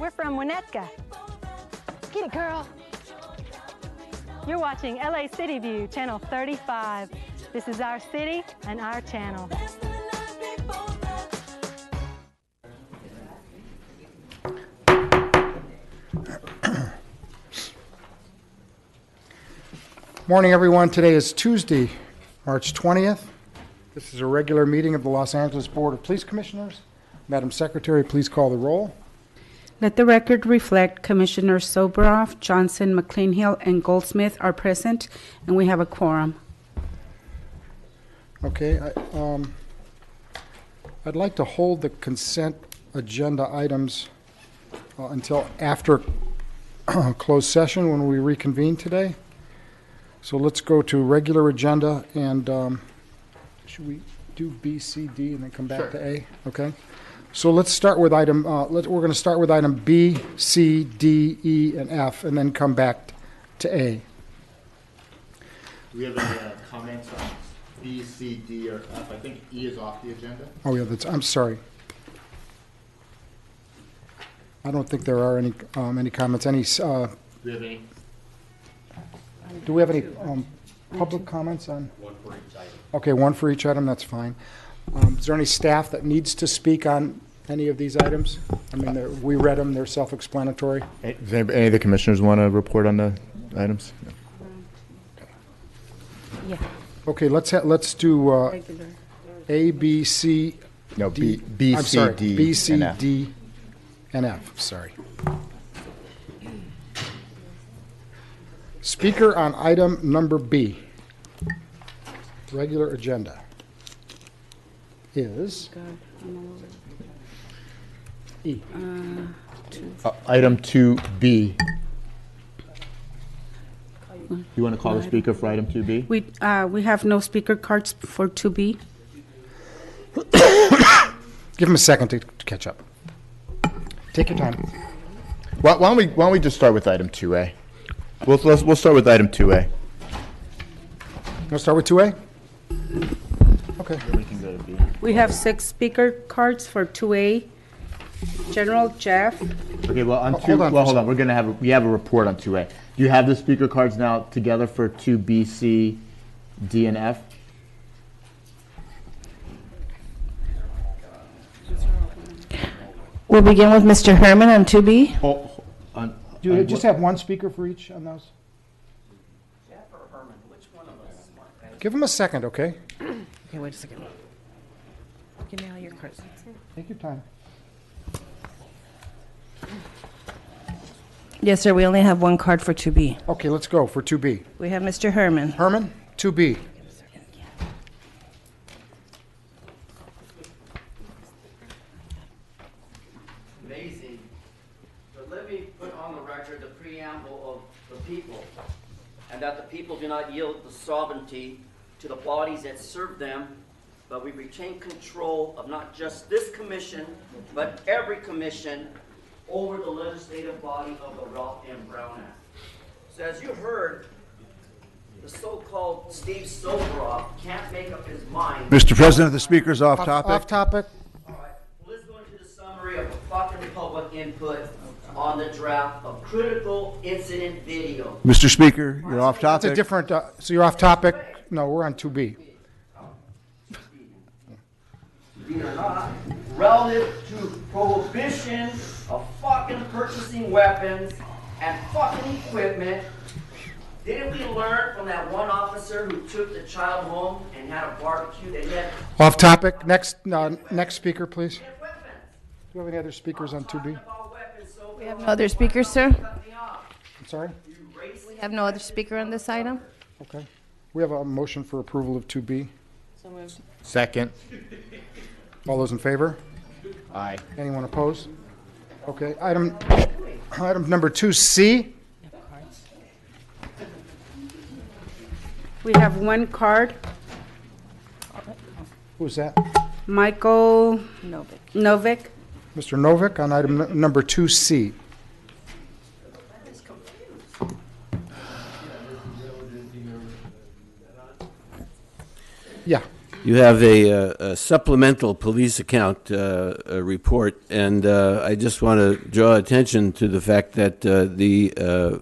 We're from Winnetka. Get it, girl. You're watching LA City View, Channel 35. This is our city and our channel. Morning, everyone. Today is Tuesday, March 20th. This is a regular meeting of the Los Angeles Board of Police Commissioners. Madam Secretary, please call the roll. Let the record reflect Commissioners Soboroff, Johnson, McLean-Hill, and Goldsmith are present, and we have a quorum. Okay. I'd like to hold the consent agenda items until after closed session when we reconvene today. So let's go to regular agenda, and should we do B, C, D, and then come back to A? Okay. So let's start with item. We're going to start with item B, C, D, E, and F, and then come back to A. Do we have any comments on B, C, D, or F? I think E is off the agenda. Oh yeah, I'm sorry. I don't think there are any comments. Any? Do we have any? Do we have any public comments on? One for each item. Okay, one for each item. That's fine. Is there any staff that needs to speak on any of these items? I mean, we read them. They're self-explanatory. Does any of the commissioners want to report on the items? Yeah. Okay, let's do Regular. A, B, C. No, D. B, I'm C, sorry, D, B, C, and F. D, and F. Sorry. Speaker on item number B. Regular agenda is E. Item 2B. You want to call the speaker for item 2B? We have no speaker cards for 2B. Give him a second to catch up. Take your time. Why don't we just start with item 2A? We'll start with item 2A. We'll start with 2A? Okay. We can go to B. We have 6 speaker cards for 2A. General Jeff. Okay, well on 2. Hold on. Well, hold on. We have a report on 2A. Do you have the speaker cards now together for 2B, C, D, and F? We'll begin with Mr. Herman on 2B. Do you just have one speaker for each on those? Jeff or Herman? Which one of us? Give him a second, okay? Okay, wait a second. Give me all your cards. Take your time. Yes, sir, we only have one card for 2B. Okay, let's go for 2B. We have Mr. Herman. Herman, 2B. Amazing. But let me put on the record the preamble of the people, and that the people do not yield the sovereignty to the bodies that serve them, but we retain control of not just this commission, but every commission over the legislative body of the Ralph M. Brown Act. So as you heard, the so-called Steve Soboroff can't make up his mind. Mr. President, the speaker's off topic. Off topic. All right, let's go into the summary of the fucking public input on the draft of critical incident video. Mr. Speaker, you're off It's a topic. different, so you're off topic? No, we're on 2B. Believe it or not, relative to prohibition of fucking purchasing weapons and fucking equipment. Didn't we learn from that one officer who took the child home and had a barbecue that he had Off topic. Next speaker, please. weapons? Do you have any other speakers on 2B? About weapons, so We have no other speakers, sir. cut me off. I'm sorry? We have no other speaker on this item. Okay. We have a motion for approval of 2B. Second. All those in favor? Aye. Anyone opposed? Okay. Item number 2C. We have one card. Who's that? Michael Novik. Mr. Novick on item number 2C. Yeah. You have a supplemental police account report, and I just want to draw attention to the fact that the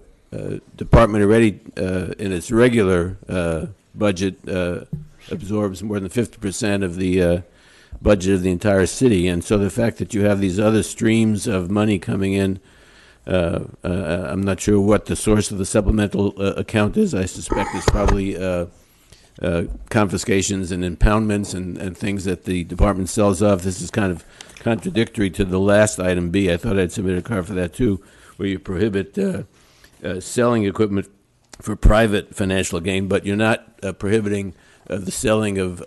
department already, in its regular budget, absorbs more than 50% of the budget of the entire city. And so the fact that you have these other streams of money coming in, I'm not sure what the source of the supplemental account is. I suspect it's probably confiscations and impoundments and things that the department sells off. This is kind of contradictory to the last item B. I thought I'd submit a card for that too, where you prohibit selling equipment for private financial gain, but you're not prohibiting the selling of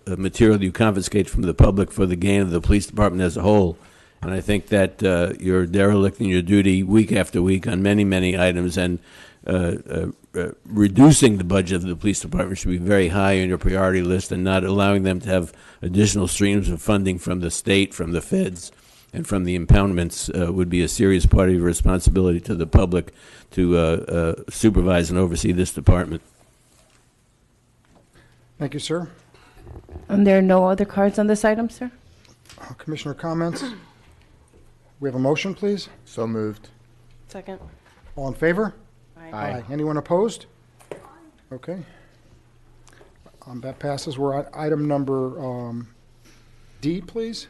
material you confiscate from the public for the gain of the police department as a whole. And I think that you're derelict in your duty week after week on many, many items, and reducing the budget of the police department should be very high on your priority list, and not allowing them to have additional streams of funding from the state, from the feds, and from the impoundments would be a serious part of your responsibility to the public to supervise and oversee this department. Thank you, sir. And there are no other cards on this item, sir? Commissioner comments? We have a motion, please. So moved. Second. All in favor? Aye. Anyone opposed? Okay. That passes. We're at item number D, please.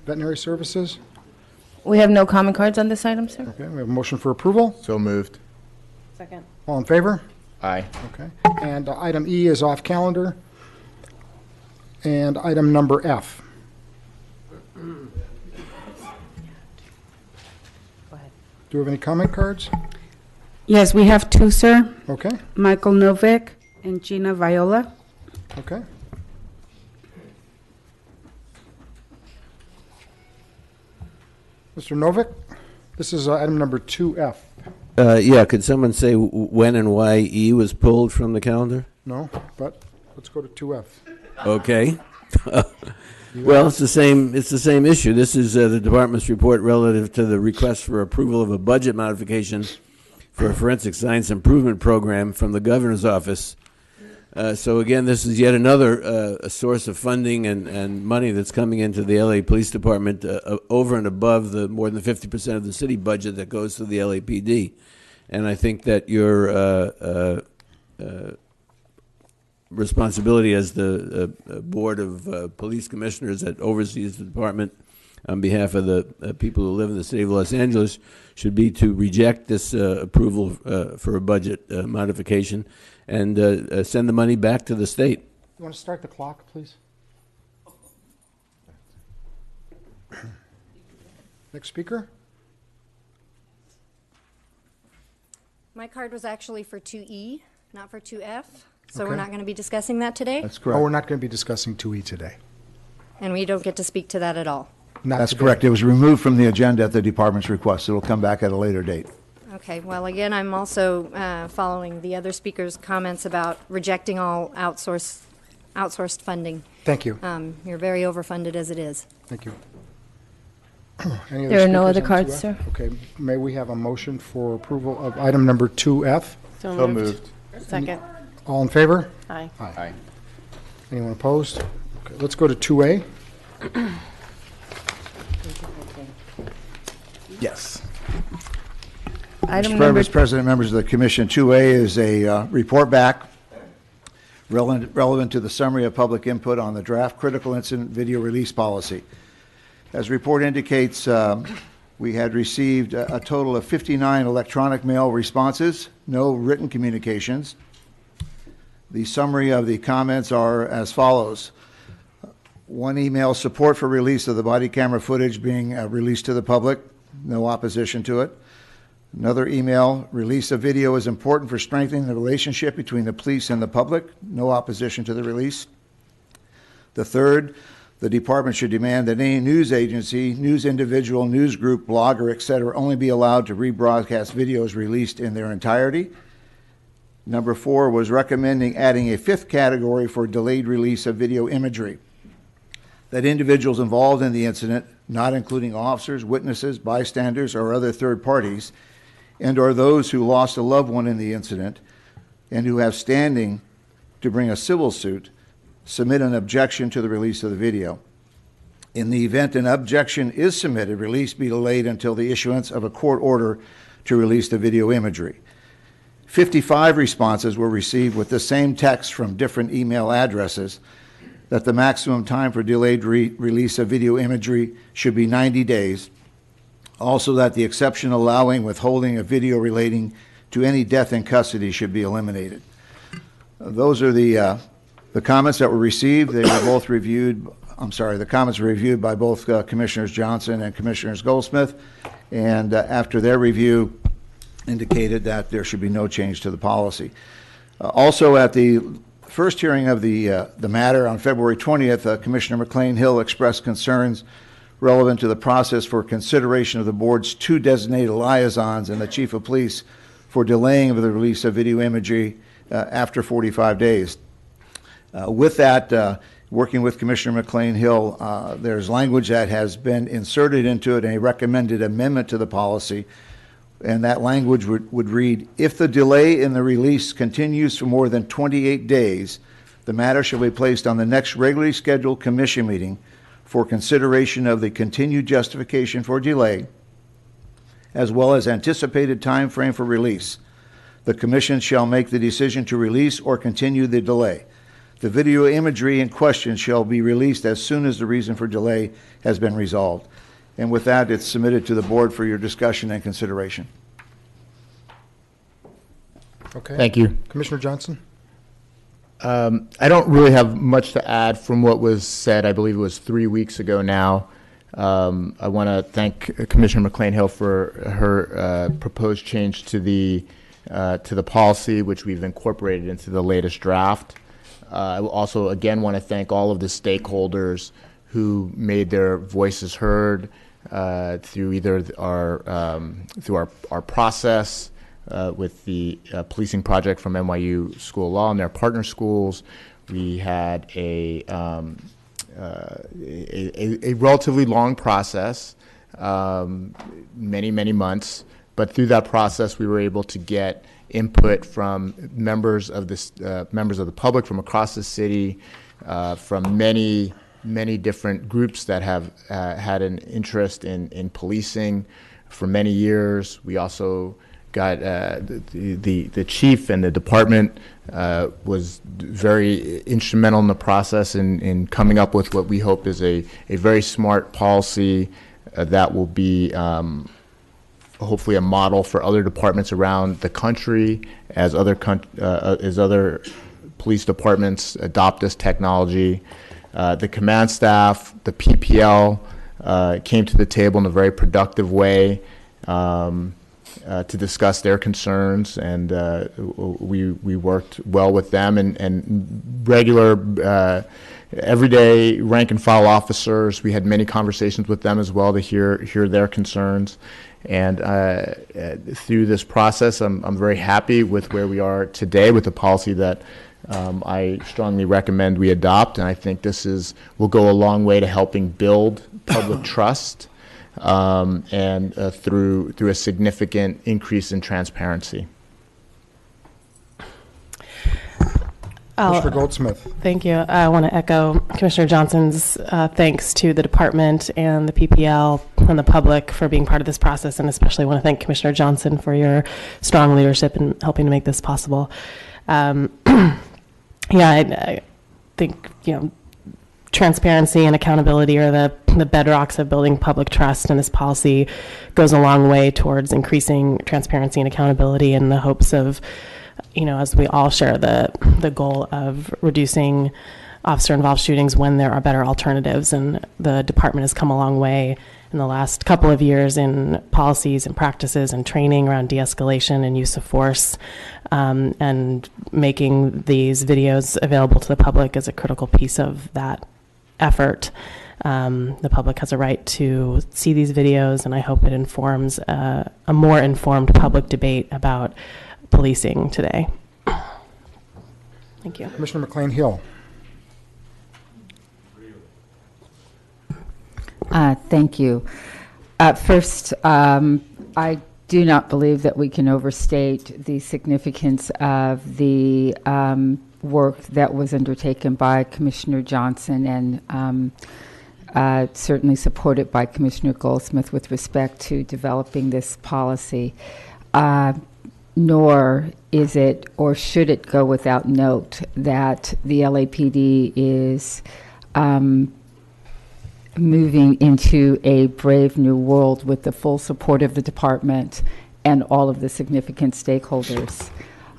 Veterinary services. We have no comment cards on this item, sir? Okay, we have a motion for approval. So moved. Second. All in favor? Aye. Okay. And item E is off calendar. And item number F. Go ahead. Do we have any comment cards? Yes, we have two, sir. Okay, Michael Novak and Gina Viola. okay. Mr. Novak, this is item number 2F. Yeah, could someone say when and why E was pulled from the calendar? No, but let's go to 2F. Okay. Well, it's the same issue. This is the department's report relative to the request for approval of a budget modification for a forensic science improvement program from the governor's office. So again, this is yet another source of funding and money that's coming into the LA Police Department over and above the more than 50% of the city budget that goes to the LAPD. And I think that your responsibility as the Board of Police Commissioners that oversees the department on behalf of the people who live in the city of Los Angeles should be to reject this approval for a budget modification and send the money back to the state. You want to start the clock, please? Next speaker? My card was actually for 2E, not for 2F, so Okay. we're not going to be discussing that today, That's Oh, we're correct. not going to be discussing 2E today. and we don't get to speak to that at all. Not That's today. correct. It was removed from the agenda at the department's request. It'll come back at a later date. Okay, well, again, I'm also following the other speakers' comments about rejecting all outsourced funding. Thank you, You're very overfunded as it is. thank you. Any There are no speakers other on cards, 2F? sir. Okay, may we have a motion for approval of item number 2F? So moved. Second. All in favor? Aye. Aye. Anyone opposed? Okay, let's go to 2A. Yes. Item Mr. number, Mr. President, members of the commission, 2A is a report back relevant to the summary of public input on the draft critical incident video release policy. As the report indicates, we had received a total of 59 electronic mail responses, no written communications. The summary of the comments are as follows. One email, support for release of the body camera footage being released to the public, no opposition to it. Another email, release of video is important for strengthening the relationship between the police and the public, no opposition to the release. The third, the department should demand that any news agency, news individual, news group, blogger, etc., only be allowed to rebroadcast videos released in their entirety. Number 4 was recommending adding a 5th category for delayed release of video imagery. That individuals involved in the incident, not including officers, witnesses, bystanders, or other third parties, and or those who lost a loved one in the incident and who have standing to bring a civil suit, submit an objection to the release of the video. In the event an objection is submitted, release be delayed until the issuance of a court order to release the video imagery. 55 responses were received with the same text from different email addresses that the maximum time for delayed release of video imagery should be 90 days. Also, that the exception allowing withholding of video relating to any death in custody should be eliminated. Those are the comments that were received. They were both reviewed. The comments were reviewed by both Commissioners Johnson and Commissioners Goldsmith, and after their review, indicated that there should be no change to the policy. Also, at the first hearing of the matter on February 20th, Commissioner McLean Hill expressed concerns relevant to the process for consideration of the board's 2 designated liaisons and the Chief of Police for delaying of the release of video imagery after 45 days. With that, working with Commissioner McLean Hill, there's language that has been inserted into it, a recommended amendment to the policy, and that language would read, if the delay in the release continues for more than 28 days, the matter shall be placed on the next regularly scheduled commission meeting for consideration of the continued justification for delay, as well as anticipated time frame for release. The commission shall make the decision to release or continue the delay. The video imagery in question shall be released as soon as the reason for delay has been resolved. And with that, it's submitted to the board for your discussion and consideration. Okay. Thank you. Commissioner Johnson? I don't really have much to add from what was said. I believe it was 3 weeks ago now. I want to thank Commissioner McLean Hill for her proposed change to the policy, which we've incorporated into the latest draft. I also, again, want to thank all of the stakeholders who made their voices heard through either our process with the policing project from NYU School of Law and their partner schools. We had a relatively long process, many months, but through that process we were able to get input from members of the public from across the city, from many different groups that have had an interest in policing for many years. We also got the chief and the department was very instrumental in the process in coming up with what we hope is a very smart policy that will be hopefully a model for other departments around the country as other police departments adopt this technology. The command staff, the PPL came to the table in a very productive way to discuss their concerns, and we worked well with them, and regular everyday rank and file officers. We had many conversations with them as well to hear their concerns. And through this process, I'm very happy with where we are today with the policy that I strongly recommend we adopt. And I think this will go a long way to helping build public trust and through a significant increase in transparency. Mr. Goldsmith. Thank you. I want to echo Commissioner Johnson's thanks to the department and the PPL and the public for being part of this process, and especially want to thank Commissioner Johnson for your strong leadership in helping to make this possible. I think transparency and accountability are the bedrocks of building public trust, and this policy goes a long way towards increasing transparency and accountability in the hopes of, as we all share the goal of reducing officer-involved shootings when there are better alternatives. And the department has come a long way in the last couple of years in policies and practices and training around de-escalation and use of force, and making these videos available to the public is a critical piece of that effort. The public has a right to see these videos, and I hope it informs a more informed public debate about policing today. Thank you. Commissioner McLean Hill. Thank you. First, I do not believe that we can overstate the significance of the work that was undertaken by Commissioner Johnson and certainly supported by Commissioner Goldsmith with respect to developing this policy. Nor is it, or should it go without note, that the LAPD is moving into a brave new world with the full support of the department and all of the significant stakeholders.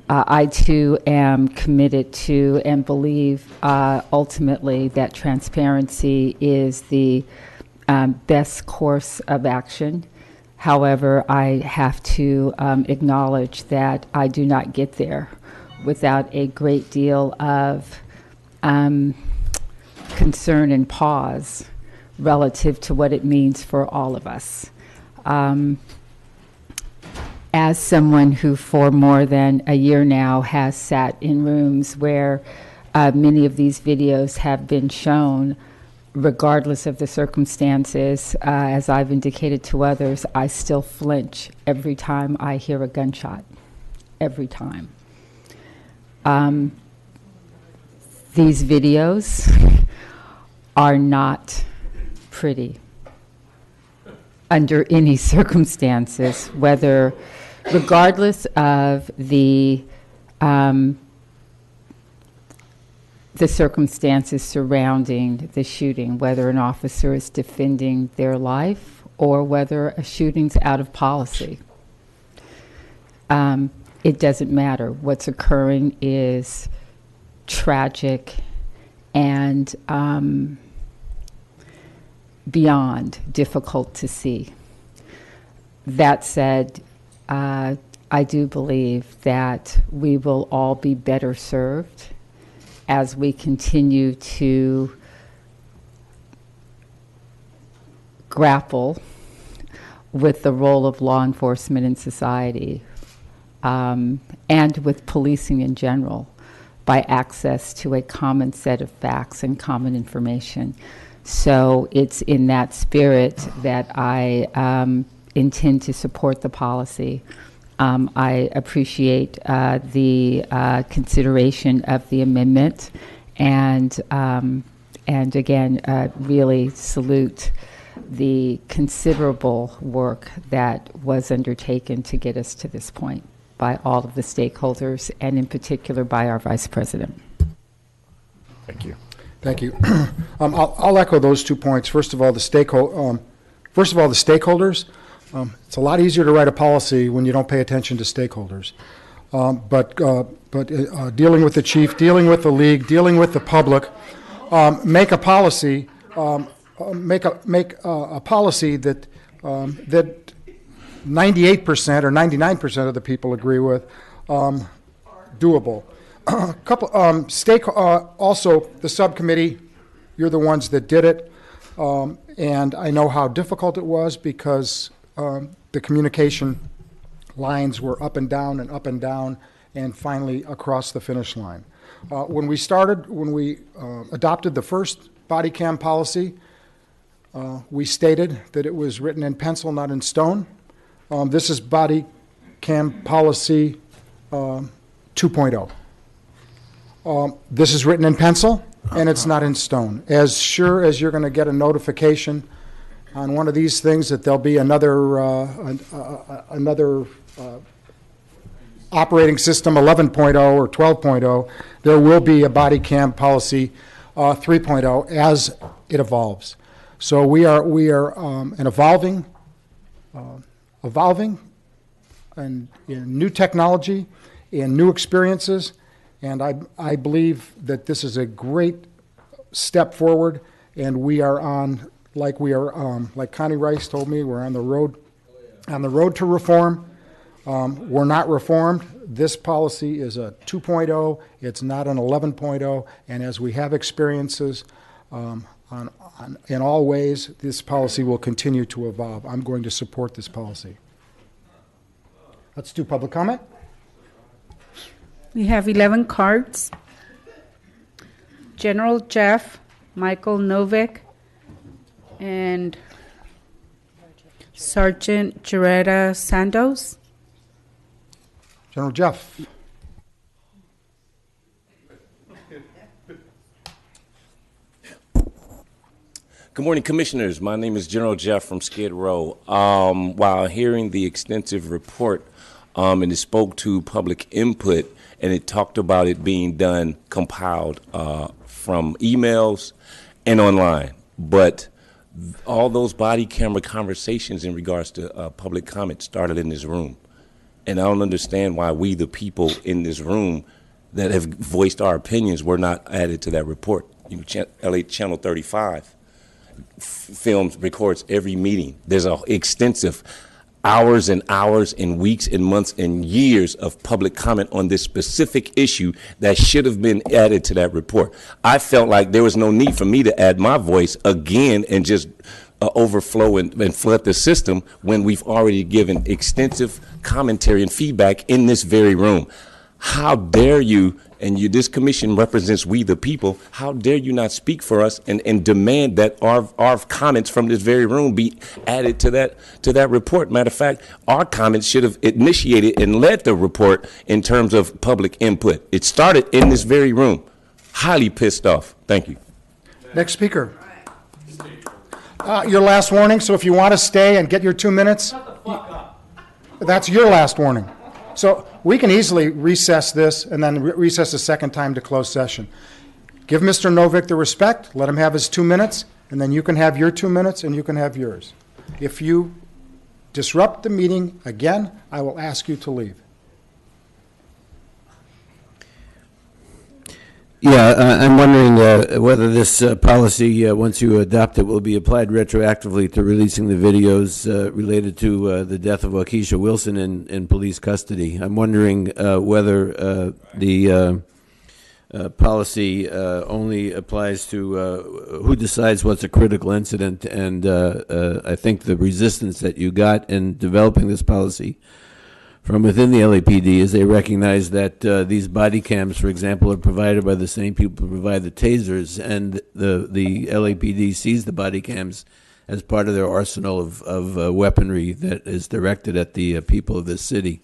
I too am committed to and believe ultimately that transparency is the best course of action. However, I have to acknowledge that I do not get there without a great deal of concern and pause relative to what it means for all of us. As someone who for more than a year now has sat in rooms where many of these videos have been shown, regardless of the circumstances, as I've indicated to others, I still flinch every time I hear a gunshot, every time. These videos are not pretty under any circumstances, whether, regardless of the circumstances surrounding the shooting, whether an officer is defending their life or whether a shooting's out of policy. It doesn't matter. What's occurring is tragic and beyond difficult to see. That said, I do believe that we will all be better served as we continue to grapple with the role of law enforcement in society and with policing in general by access to a common set of facts and common information. So it's in that spirit that I intend to support the policy. I appreciate the consideration of the amendment, and again, really salute the considerable work that was undertaken to get us to this point by all of the stakeholders, and in particular by our Vice President. Thank you. Thank you. I'll echo those 2 points. First of all, the stakeholders. It's a lot easier to write a policy when you don't pay attention to stakeholders. But dealing with the chief, dealing with the league, dealing with the public, make a policy. Make a policy that that 98% or 99% of the people agree with, doable. Also, the subcommittee, you're the ones that did it, and I know how difficult it was because the communication lines were up and down, and finally across the finish line. When we adopted the first body cam policy, we stated that it was written in pencil, not in stone. This is body cam policy 2.0. This is written in pencil, and it's not in stone. As sure as you're going to get a notification on one of these things that there'll be another operating system 11.0 or 12.0, there will be a body cam policy 3.0 as it evolves. So we are an evolving and in new technology and new experiences, and I believe that this is a great step forward, and we are on, like Connie Rice told me, we're on the road to reform. We're not reformed. This policy is a 2.0. It's not an 11.0, and as we have experiences in all ways, this policy will continue to evolve. I'm going to support this policy. Let's do public comment. We have 11 cards. General Jeff, Michael Novik, and Sergeant Jaretta Sandos. General Jeff. Good morning, Commissioners. My name is General Jeff from Skid Row. While hearing the extensive report, and it spoke to public input, and it talked about it being done, compiled from emails and online. But all those body camera conversations in regards to public comment started in this room. And I don't understand why we, the people in this room that have voiced our opinions, were not added to that report. You know, LA Channel 35 films, records every meeting. There's an extensive hours and hours and weeks and months and years of public comment on this specific issue that should have been added to that report. I felt like there was no need for me to add my voice again and just overflow and flood the system when we've already given extensive commentary and feedback in this very room. How dare you, and this commission represents we the people, how dare you not speak for us and demand that our comments from this very room be added to that report. Matter of fact, our comments should have initiated and led the report in terms of public input. It started in this very room. Highly pissed off. Thank you. Next speaker. Your last warning, so if you want to stay and get your 2 minutes, that's your last warning. So we can easily recess this and then recess a second time to close session. Give Mr. Novick the respect, let him have his 2 minutes, and then you can have your 2 minutes and you can have yours. If you disrupt the meeting again, I will ask you to leave. Yeah, I'm wondering whether this policy, once you adopt it, will be applied retroactively to releasing the videos related to the death of Waukesha Wilson in police custody. I'm wondering whether the policy only applies to who decides what's a critical incident, and I think the resistance that you got in developing this policy from within the LAPD is they recognize that these body cams, for example, are provided by the same people who provide the tasers, and the LAPD sees the body cams as part of their arsenal of weaponry that is directed at the people of this city.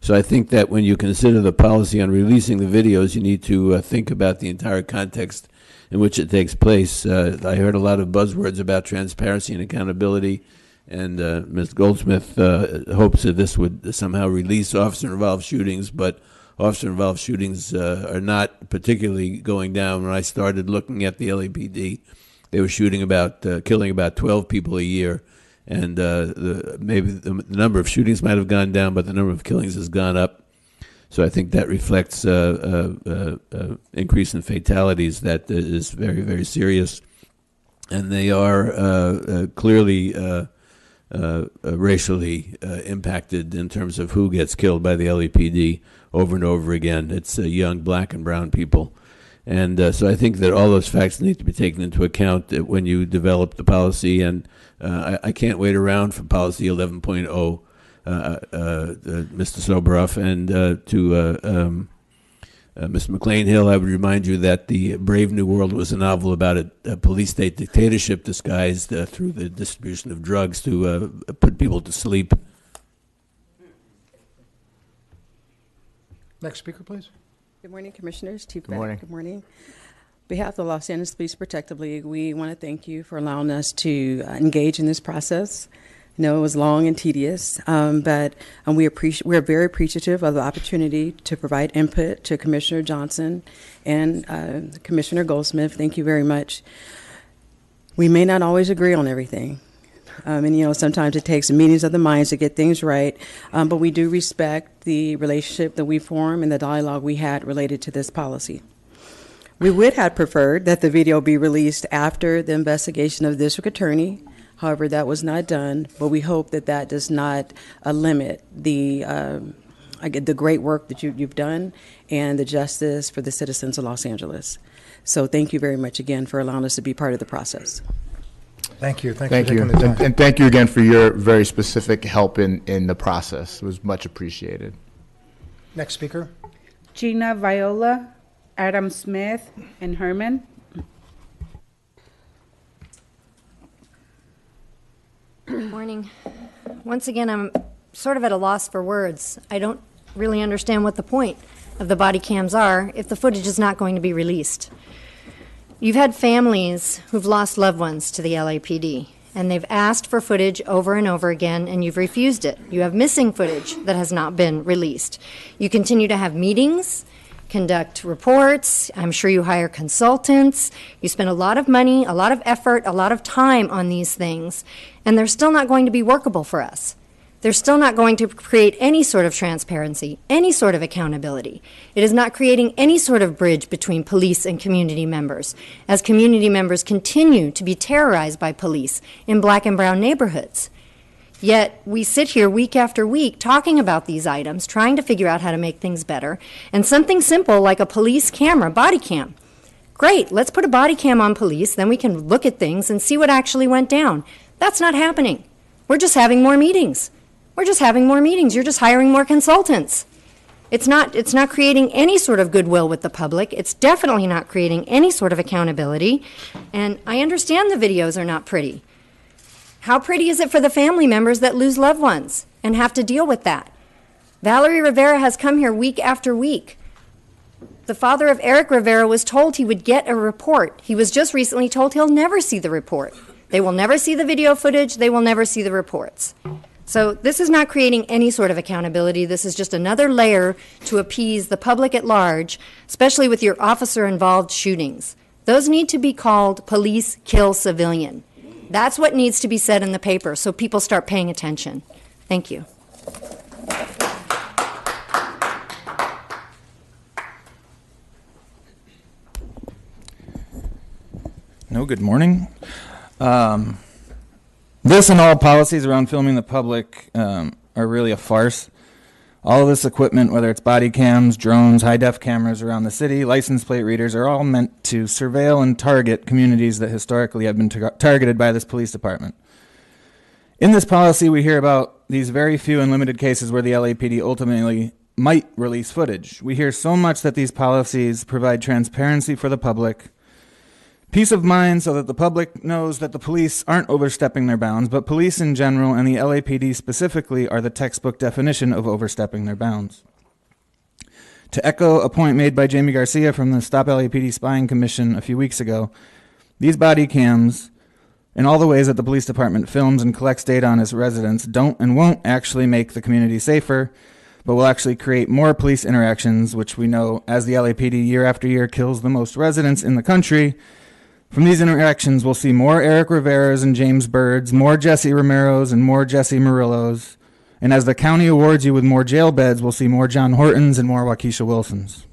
So I think that when you consider the policy on releasing the videos, you need to think about the entire context in which it takes place. I heard a lot of buzzwords about transparency and accountability, and Ms. Goldsmith hopes that this would somehow release officer-involved shootings, but officer-involved shootings are not particularly going down. When I started looking at the LAPD, they were shooting killing about 12 people a year, and maybe the number of shootings might have gone down, but the number of killings has gone up. So I think that reflects increase in fatalities that is very, very serious, and they are clearly racially impacted in terms of who gets killed by the LAPD over and over again. It's young black and brown people. And so I think that all those facts need to be taken into account when you develop the policy. And I can't wait around for policy 11.0, Mr. Soboroff. And to Mr. McLean-Hill, I would remind you that The Brave New World was a novel about a police state dictatorship disguised through the distribution of drugs to put people to sleep. Next speaker, please. Good morning, Commissioners. Chief Good morning. Good morning. On behalf of the Los Angeles Police Protective League, we want to thank you for allowing us to engage in this process. I know it was long and tedious, but we're very appreciative of the opportunity to provide input to Commissioner Johnson and Commissioner Goldsmith. Thank you very much. We may not always agree on everything. And sometimes it takes meetings of the minds to get things right, but we do respect the relationship that we form and the dialogue we had related to this policy. We would have preferred that the video be released after the investigation of the district attorney. However, that was not done, but we hope that that does not limit the great work that you've done and the justice for the citizens of Los Angeles. So thank you very much again for allowing us to be part of the process. Thank you. Thank for you. taking the time. And thank you again for your very specific help in the process. It was much appreciated. Next speaker. Gina Viola, Adam Smith, and Herman. Good morning. Once again, I'm sort of at a loss for words. I don't really understand what the point of the body cams are if the footage is not going to be released. You've had families who've lost loved ones to the LAPD, and they've asked for footage over and over again, and you've refused it. You have missing footage that has not been released. You continue to have meetings, conduct reports. I'm sure you hire consultants. You spend a lot of money, a lot of effort, a lot of time on these things, and they're still not going to be workable for us. They're still not going to create any sort of transparency, any sort of accountability. It is not creating any sort of bridge between police and community members, as community members continue to be terrorized by police in black and brown neighborhoods. Yet we sit here week after week talking about these items, trying to figure out how to make things better, and something simple like a police camera, body cam. Great, let's put a body cam on police, then we can look at things and see what actually went down. That's not happening. We're just having more meetings. We're just having more meetings. You're just hiring more consultants. It's not creating any sort of goodwill with the public. It's definitely not creating any sort of accountability. And I understand the videos are not pretty. How pretty is it for the family members that lose loved ones and have to deal with that? Valerie Rivera has come here week after week. The father of Eric Rivera was told he would get a report. He was just recently told he'll never see the report. They will never see the video footage. They will never see the reports. So this is not creating any sort of accountability. This is just another layer to appease the public at large, especially with your officer-involved shootings. Those need to be called police kill civilian. That's what needs to be said in the paper so people start paying attention. Thank you. No, good morning. This and all policies around filming the public are really a farce. All of this equipment, whether it's body cams, drones, high-def cameras around the city, license plate readers, are all meant to surveil and target communities that historically have been targeted by this police department. In this policy, we hear about these very few and limited cases where the LAPD ultimately might release footage. We hear so much that these policies provide transparency for the public, peace of mind so that the public knows that the police aren't overstepping their bounds, but police in general and the LAPD specifically are the textbook definition of overstepping their bounds. To echo a point made by Jamie Garcia from the Stop LAPD Spying Commission a few weeks ago, these body cams and all the ways that the police department films and collects data on its residents don't and won't actually make the community safer, but will actually create more police interactions, which we know as the LAPD year after year kills the most residents in the country. From these interactions, we'll see more Eric Riveras and James Byrds, more Jesse Romeros and more Jesse Murillos. And as the county awards you with more jail beds, we'll see more John Hortons and more Waukesha Wilsons.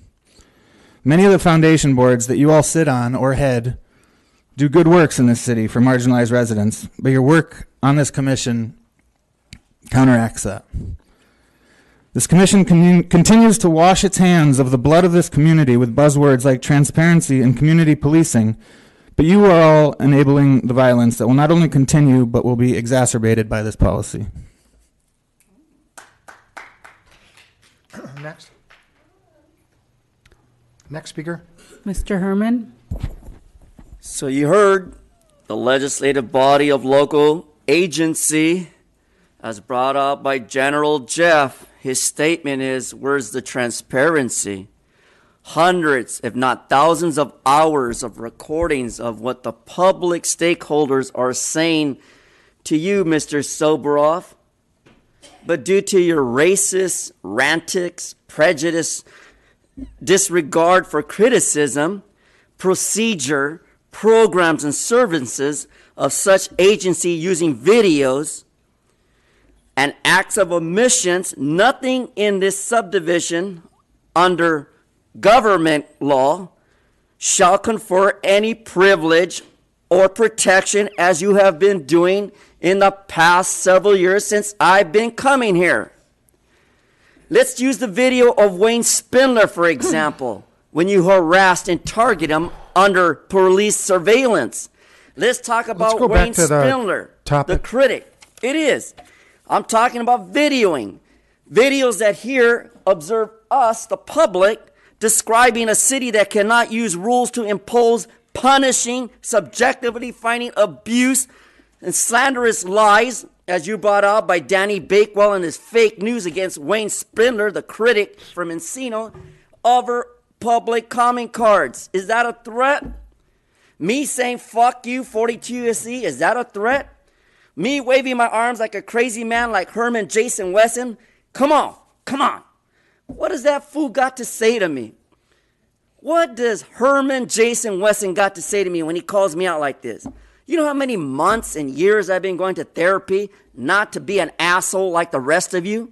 Many of the foundation boards that you all sit on or head do good works in this city for marginalized residents, but your work on this commission counteracts that. This commission continues to wash its hands of the blood of this community with buzzwords like transparency and community policing, but you are all enabling the violence that will not only continue, but will be exacerbated by this policy. Next. Next speaker. Mr. Herman. So you heard the legislative body of local agency, as brought up by General Jeff. His statement is, where's the transparency? Hundreds, if not thousands of hours of recordings of what the public stakeholders are saying to you, Mr. Soboroff. But due to your racist, rantics, prejudice, disregard for criticism, procedure, programs, and services of such agency using videos and acts of omissions, nothing in this subdivision under government law shall confer any privilege or protection as you have been doing in the past several years since I've been coming here. Let's use the video of Wayne Spindler, for example, when you harassed and targeted him under police surveillance. Let's talk about Wayne Spindler, the critic. It is. I'm talking about videoing. Videos that here observe us, the public, describing a city that cannot use rules to impose punishing, subjectively finding abuse and slanderous lies, as you brought out by Danny Bakewell and his fake news against Wayne Spindler, the critic from Encino, over public comment cards. Is that a threat? Me saying fuck you 42 USC, is that a threat? Me waving my arms like a crazy man like Herman Jason Wesson? Come on, come on. What does that fool got to say to me? What does Herman Jason Wesson got to say to me when he calls me out like this? You know how many months and years I've been going to therapy not to be an asshole like the rest of you?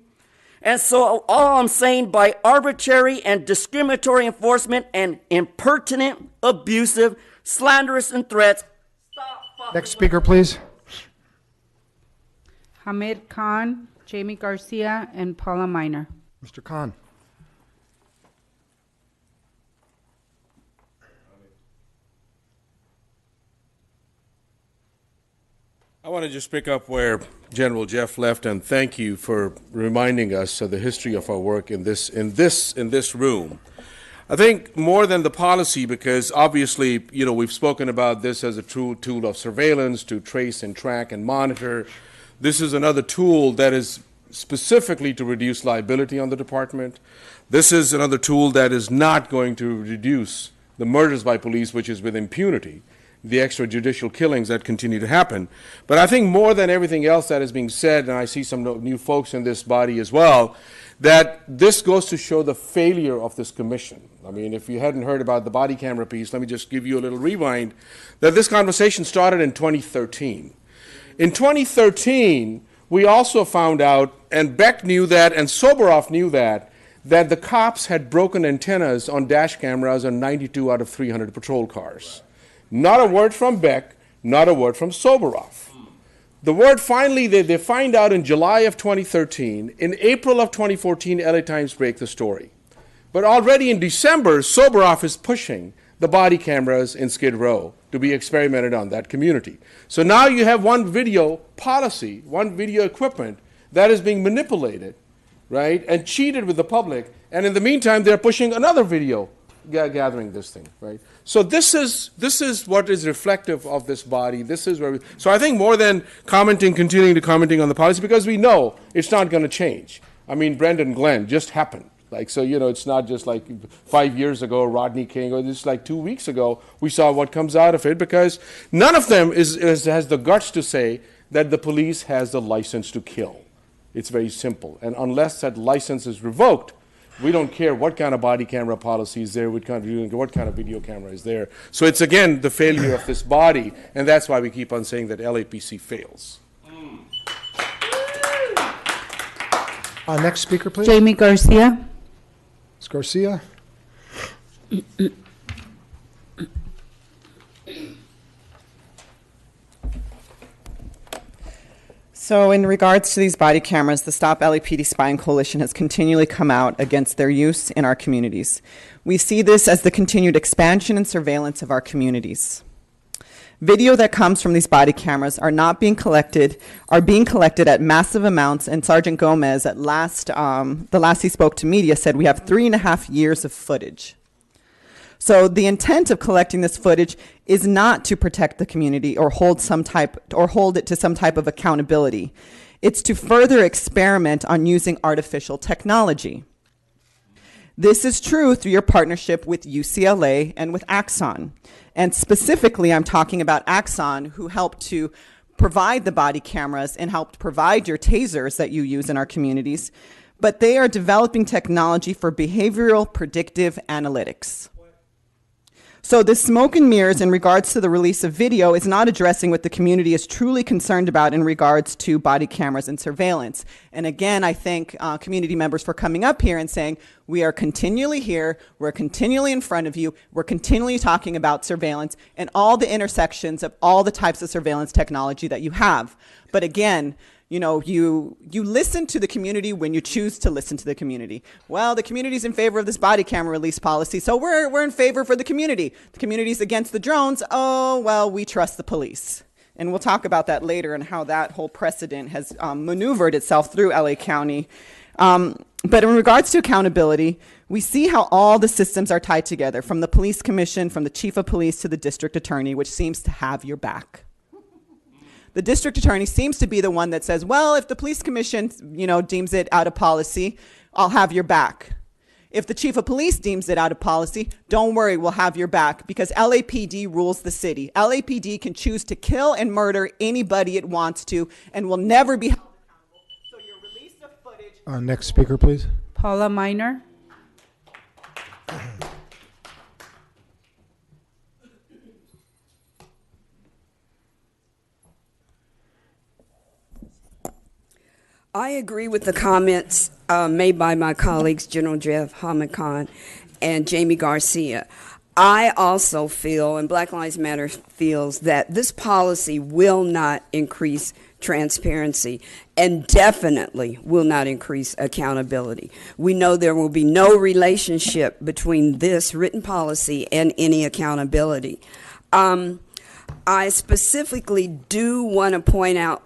And so all I'm saying, by arbitrary and discriminatory enforcement and impertinent, abusive, slanderous, and threats, stop. Next speaker, please. Hamid Khan, Jamie Garcia, and Paula Miner. Mr. Khan. I want to just pick up where General Jeff left, and thank you for reminding us of the history of our work in this room. I think more than the policy, because obviously, you know, we've spoken about this as a true tool of surveillance to trace and track and monitor. This is another tool that is specifically to reduce liability on the department. This is another tool that is not going to reduce the murders by police, which is with impunity, the extrajudicial killings that continue to happen. But I think more than everything else that is being said, and I see some new folks in this body as well, that this goes to show the failure of this commission. I mean, if you hadn't heard about the body camera piece, let me just give you a little rewind, that this conversation started in 2013. In 2013, we also found out, and Beck knew that, and Soboroff knew that the cops had broken antennas on dash cameras on 92 out of 300 patrol cars. Not a word from Beck, not a word from Soboroff. The word finally, they find out in July of 2013. In April of 2014, LA Times break the story. But already in December, Soboroff is pushing the body cameras in Skid Row to be experimented on that community. So now you have one video policy, one video equipment that is being manipulated, right, and cheated with the public. And in the meantime, they're pushing another video gathering this thing, right? So this is what is reflective of this body. This is where so I think more than continuing to commenting on the policy, because we know it's not going to change. I mean, Brendan Glenn just happened. Like, so, you know, it's not just like 5 years ago, Rodney King, or just like 2 weeks ago, we saw what comes out of it, because none of them has the guts to say that the police has the license to kill. It's very simple. And unless that license is revoked, we don't care what kind of body camera policy is there, what kind of video camera is there. So it's, again, the failure of this body, and that's why we keep on saying that LAPC fails. Next speaker, please. Jamie Garcia. Ms. Garcia. So in regards to these body cameras, the Stop LAPD Spying Coalition has continually come out against their use in our communities. We see this as the continued expansion and surveillance of our communities. Video that comes from these body cameras are being collected at massive amounts, and Sergeant Gomez the last he spoke to media said we have 3.5 years of footage. So the intent of collecting this footage is not to protect the community or hold it to some type of accountability. It's to further experiment on using artificial technology. This is true through your partnership with UCLA and with Axon. And specifically, I'm talking about Axon, who helped to provide the body cameras and helped provide your tasers that you use in our communities. But they are developing technology for behavioral predictive analytics. So the smoke and mirrors in regards to the release of video is not addressing what the community is truly concerned about in regards to body cameras and surveillance. And again, I thank community members for coming up here and saying, we are continually here, we're continually in front of you, we're continually talking about surveillance and all the intersections of all the types of surveillance technology that you have. But again, you know, you listen to the community when you choose to listen to the community. Well, the community's in favor of this body camera release policy, so we're in favor for the community. The community's against the drones. Oh, well, we trust the police. And we'll talk about that later and how that whole precedent has maneuvered itself through LA County. But in regards to accountability, we see how all the systems are tied together, from the police commission, from the chief of police to the district attorney, which seems to have your back. The district attorney seems to be the one that says, well, if the police commission, you know, deems it out of policy, I'll have your back. If the chief of police deems it out of policy, don't worry, we'll have your back, because LAPD rules the city. LAPD can choose to kill and murder anybody it wants to and will never be held accountable. So your release of footage... Next speaker, please. Paula Minor. I agree with the comments made by my colleagues, General Jeff Hamid-Khan and Jamie Garcia. I also feel, and Black Lives Matter feels, that this policy will not increase transparency and definitely will not increase accountability. We know there will be no relationship between this written policy and any accountability. I specifically do want to point out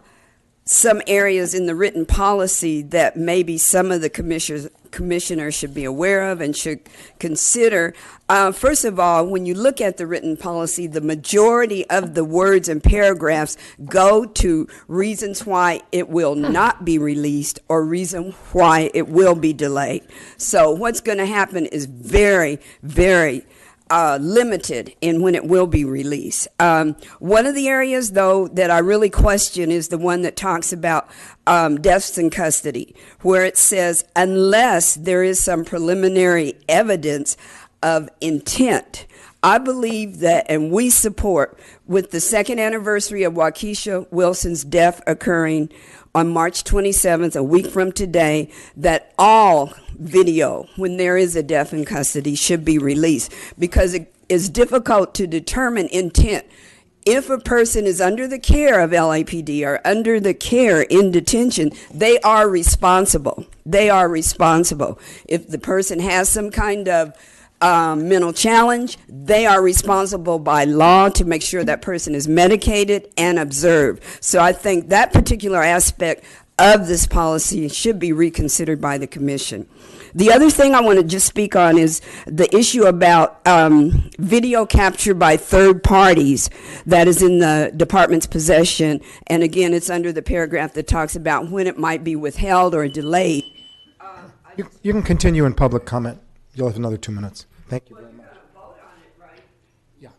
some areas in the written policy that maybe some of the commissioners should be aware of and should consider. First of all, when you look at the written policy, the majority of the words and paragraphs go to reasons why it will not be released or reason why it will be delayed. So what's going to happen is very, very limited in when it will be released. One of the areas, though, that I really question is the one that talks about deaths in custody, where it says, unless there is some preliminary evidence of intent. I believe that, and we support, with the second anniversary of Waukesha Wilson's death occurring on March 27th, a week from today, that all video, when there is a death in custody, should be released, because it is difficult to determine intent. If a person is under the care of LAPD or under the care in detention, they are responsible. They are responsible. If the person has some kind of mental challenge, they are responsible by law to make sure that person is medicated and observed. So I think that particular aspect of this policy should be reconsidered by the commission. The other thing I want to just speak on is the issue about video capture by third parties that is in the department's possession. And again, it's under the paragraph that talks about when it might be withheld or delayed. You can continue in public comment. You'll have another 2 minutes. Thank you very much. Yeah.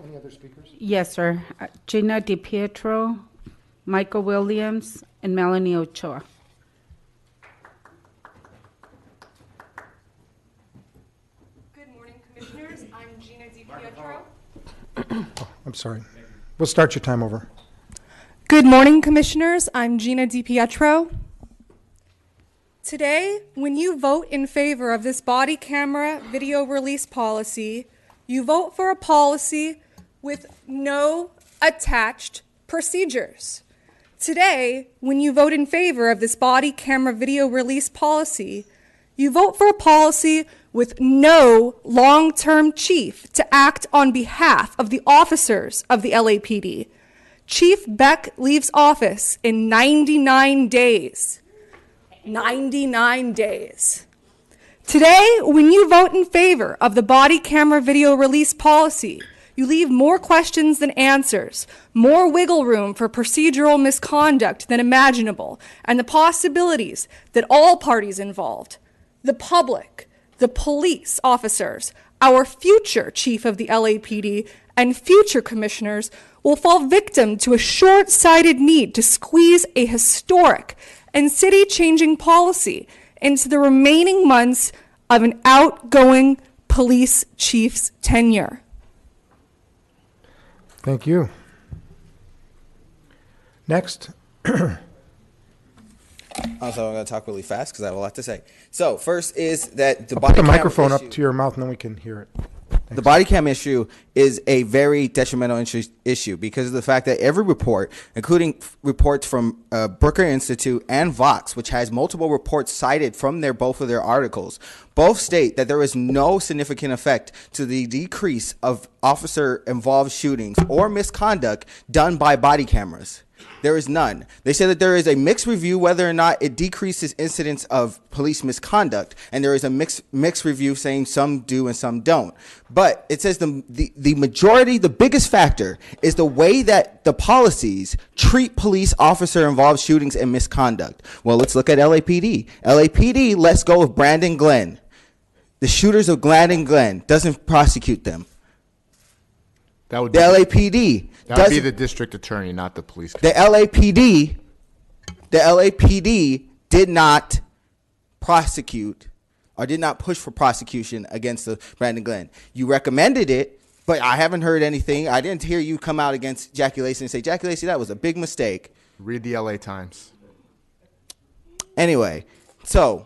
Any other speakers? Yes, sir. Gina DiPietro, Michael Williams, and Melanie Ochoa. Good morning, Commissioners. I'm Gina DiPietro. Oh, I'm sorry. We'll start your time over. Good morning, Commissioners. I'm Gina DiPietro. Today, when you vote in favor of this body camera video release policy, you vote for a policy with no attached procedures. Today, when you vote in favor of this body camera video release policy, you vote for a policy with no long-term chief to act on behalf of the officers of the LAPD. Chief Beck leaves office in 99 days. 99 days. Today, when you vote in favor of the body camera video release policy, you leave more questions than answers, more wiggle room for procedural misconduct than imaginable, and the possibilities that all parties involved, the public, the police officers, our future chief of the LAPD, and future commissioners will fall victim to a short-sighted need to squeeze a historic and city-changing policy into the remaining months of an outgoing police chief's tenure. Thank you. Next. Also, I'm going to talk really fast because I have a lot to say. So, first is that Put the microphone up to your mouth and then we can hear it. The body cam issue is a very detrimental issue because of the fact that every report, including reports from Brooker Institute and Vox, which has multiple reports cited from both of their articles, both state that there is no significant effect to the decrease of officer-involved shootings or misconduct done by body cameras. There is none. They say that there is a mixed review whether or not it decreases incidents of police misconduct, and there is a mixed review saying some do and some don't. But it says the majority, the biggest factor is the way that the policies treat police officer-involved shootings and misconduct. Well, let's look at LAPD. LAPD lets go of Brandon Glenn. The shooters of Brandon Glenn doesn't prosecute them. That would the LAPD. That would be the district attorney, not the police. The LAPD did not prosecute or did not push for prosecution against the Brandon Glenn. You recommended it, but I haven't heard anything. I didn't hear you come out against Jackie Lacey and say, Jackie Lacey, that was a big mistake. Read the LA Times. Anyway, so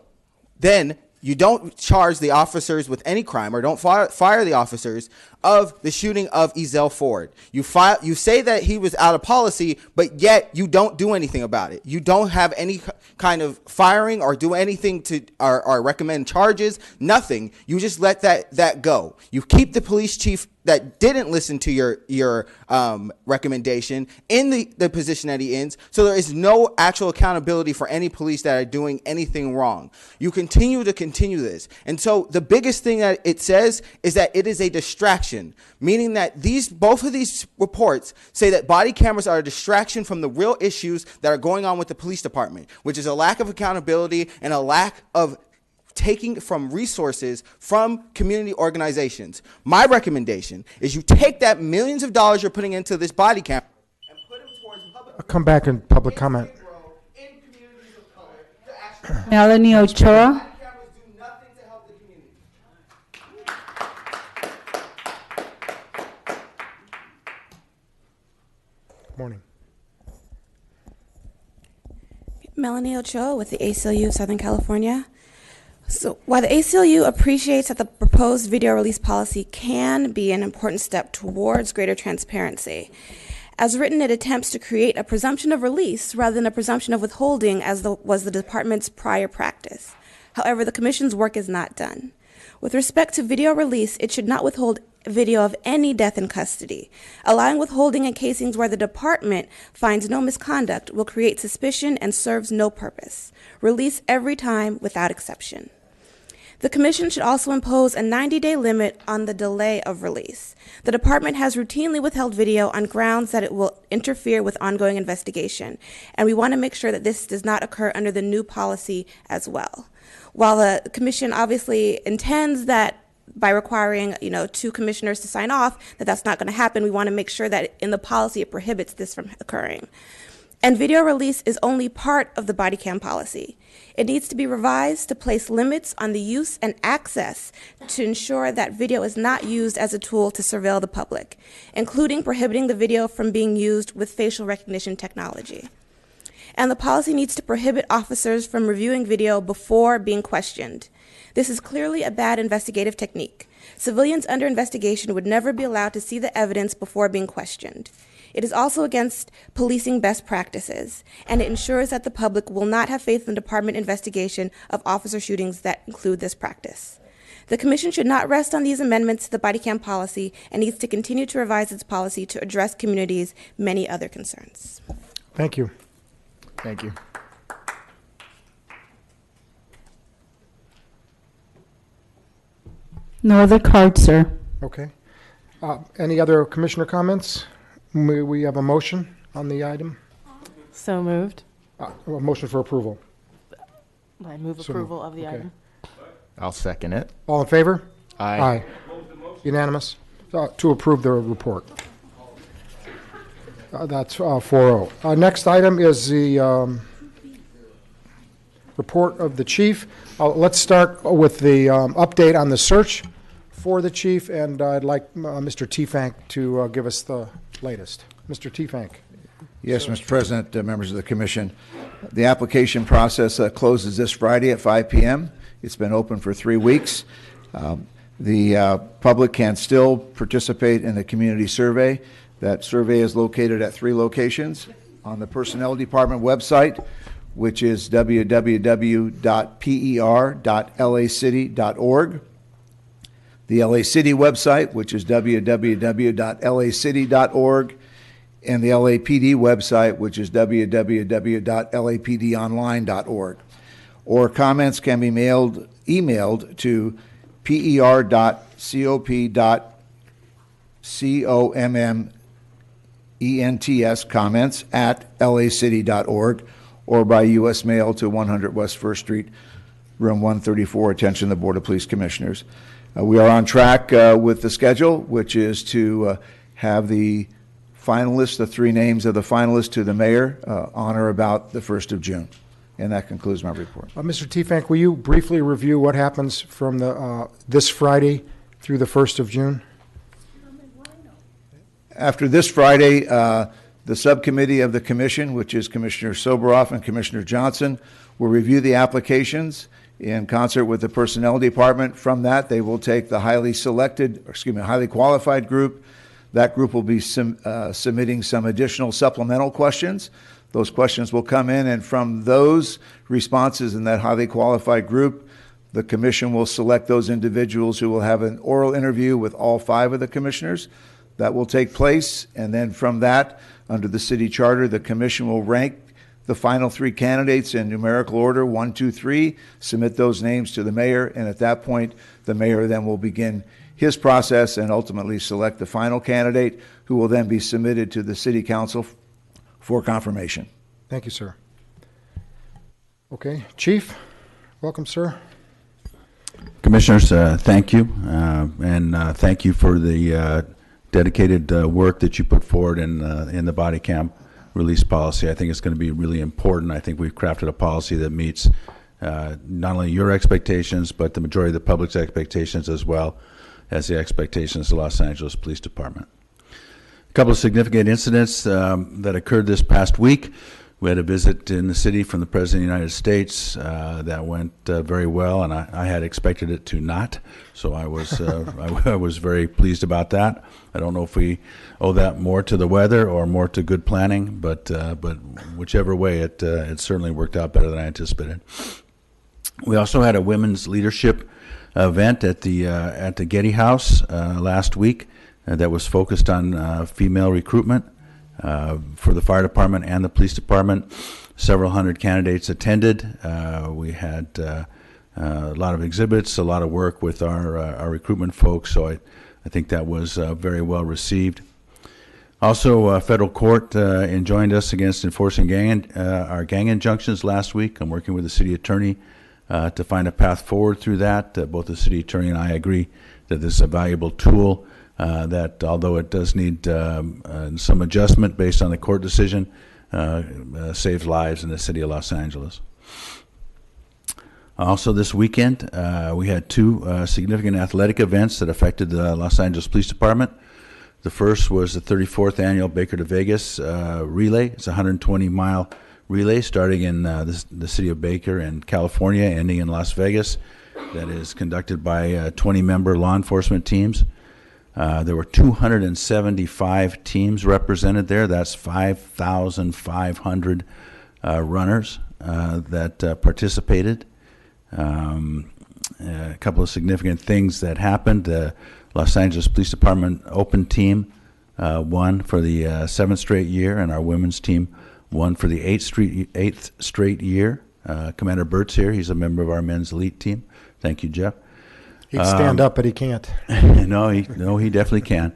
then you don't charge the officers with any crime or don't fire the officers of the shooting of Ezell Ford. You say that he was out of policy, but yet you don't do anything about it. You don't have any kind of firing or do anything to or recommend charges, nothing. You just let that go. You keep the police chief that didn't listen to your recommendation in the position that he is, so there is no actual accountability for any police that are doing anything wrong. You continue this. And so the biggest thing that it says is that it is a distraction, meaning that both of these reports say that body cameras are a distraction from the real issues that are going on with the police department, which is a lack of accountability and a lack of taking from resources from community organizations. My recommendation is you take that millions of dollars you're putting into this body camera and put them towards public. I'll come back in public comment. Melanie Ochoa. Morning. Melanie Ochoa with the ACLU of Southern California. So while the ACLU appreciates that the proposed video release policy can be an important step towards greater transparency, as written, it attempts to create a presumption of release rather than a presumption of withholding as was the department's prior practice. However, the commission's work is not done. With respect to video release, it should not withhold video of any death in custody. Allowing withholding in casings where the department finds no misconduct will create suspicion and serves no purpose. Release every time without exception. The commission should also impose a 90-day limit on the delay of release. The department has routinely withheld video on grounds that it will interfere with ongoing investigation, and we want to make sure that this does not occur under the new policy as well. While the commission obviously intends that by requiring, two commissioners to sign off, that's not going to happen, we want to make sure that in the policy it prohibits this from occurring. And video release is only part of the body cam policy. It needs to be revised to place limits on the use and access to ensure that video is not used as a tool to surveil the public, including prohibiting the video from being used with facial recognition technology. And the policy needs to prohibit officers from reviewing video before being questioned. This is clearly a bad investigative technique. Civilians under investigation would never be allowed to see the evidence before being questioned. It is also against policing best practices, and it ensures that the public will not have faith in the department investigation of officer shootings that include this practice. The commission should not rest on these amendments to the body cam policy and needs to continue to revise its policy to address communities' many other concerns. Thank you. Thank you. No other cards, sir. Okay. Any other commissioner comments? We have a motion on the item. So moved. A motion for approval. I move approval of the item. I'll second it. All in favor? Aye. Unanimous. To approve the report. That's 4-0. Next item is the report of the chief. Let's start with the update on the search for the chief, and I'd like Mr. Teefank to give us the latest. Mr. Teefank. Yes, Mr. President, members of the commission. The application process closes this Friday at 5 p.m. It's been open for 3 weeks. The public can still participate in the community survey. That survey is located at 3 locations on the Personnel Department website, which is www.per.lacity.org. The LA City website, which is www.lacity.org, and the LAPD website, which is www.lapdonline.org. Or comments can be emailed to per.comments comments@lacity.org, or by U.S. mail to 100 West 1st Street, room 134, attention the Board of Police Commissioners. We are on track with the schedule, which is to have the finalists, the 3 names of the finalists to the mayor, on or about the 1st of June. And that concludes my report. Mr. Teefank, will you briefly review what happens from this Friday through the 1st of June? After this Friday, the subcommittee of the commission, which is Commissioner Soboroff and Commissioner Johnson, will review the applications in concert with the personnel department. From that, they will take the highly qualified group. That group will be submitting some additional supplemental questions. Those questions will come in, and from those responses in that highly qualified group, the commission will select those individuals who will have an oral interview with all 5 of the commissioners. That will take place, and then from that, under the city charter, the commission will rank the final 3 candidates in numerical order, 1, 2, 3, submit those names to the mayor, and at that point, the mayor then will begin his process and ultimately select the final candidate, who will then be submitted to the city council for confirmation. Thank you, sir. Okay, Chief, welcome, sir. Commissioners, thank you, and thank you for the dedicated work that you put forward in the body cam release policy. I think it's going to be really important. I think we've crafted a policy that meets not only your expectations, but the majority of the public's expectations, as well as the expectations of the Los Angeles Police Department. A couple of significant incidents that occurred this past week. We had a visit in the city from the President of the United States that went very well, and I had expected it to not. So I was I was very pleased about that. I don't know if we owe that more to the weather or more to good planning, but whichever way, it certainly worked out better than I anticipated. We also had a women's leadership event at the Getty House last week that was focused on female recruitment for the fire department and the police department. Several hundred candidates attended. We had a lot of exhibits, a lot of work with our recruitment folks, so I think that was very well received. Also, federal court enjoined us against enforcing our gang injunctions last week. I'm working with the city attorney to find a path forward through that. Both the city attorney and I agree that this is a valuable tool that, although it does need some adjustment based on the court decision, saves lives in the city of Los Angeles. Also this weekend, we had 2 significant athletic events that affected the Los Angeles Police Department. The first was the 34th annual Baker to Vegas relay. It's a 120-mile relay starting in the city of Baker in California, ending in Las Vegas. That is conducted by 20-member law enforcement teams. There were 275 teams represented there. That's 5,500 runners that participated. A couple of significant things that happened. The Los Angeles Police Department Open team won for the 7th straight year, and our women's team won for the 8th straight year. Commander Burt's here. He's a member of our men's elite team. Thank you, Jeff. He'd stand up, but he can't. No, he definitely can.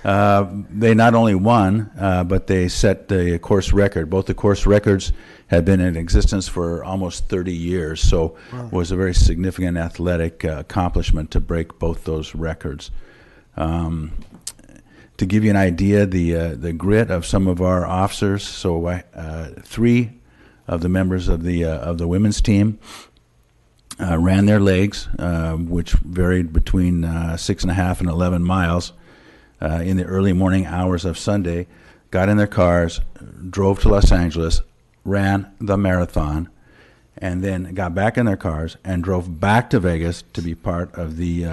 They not only won, but they set the course record. Both the course records had been in existence for almost 30 years, so it was a very significant athletic accomplishment to break both those records. To give you an idea, the grit of some of our officers, so 3 of the members of the women's team ran their legs, which varied between 6.5 and 11 miles in the early morning hours of Sunday, got in their cars, drove to Los Angeles, ran the marathon, and then got back in their cars and drove back to Vegas to be part of the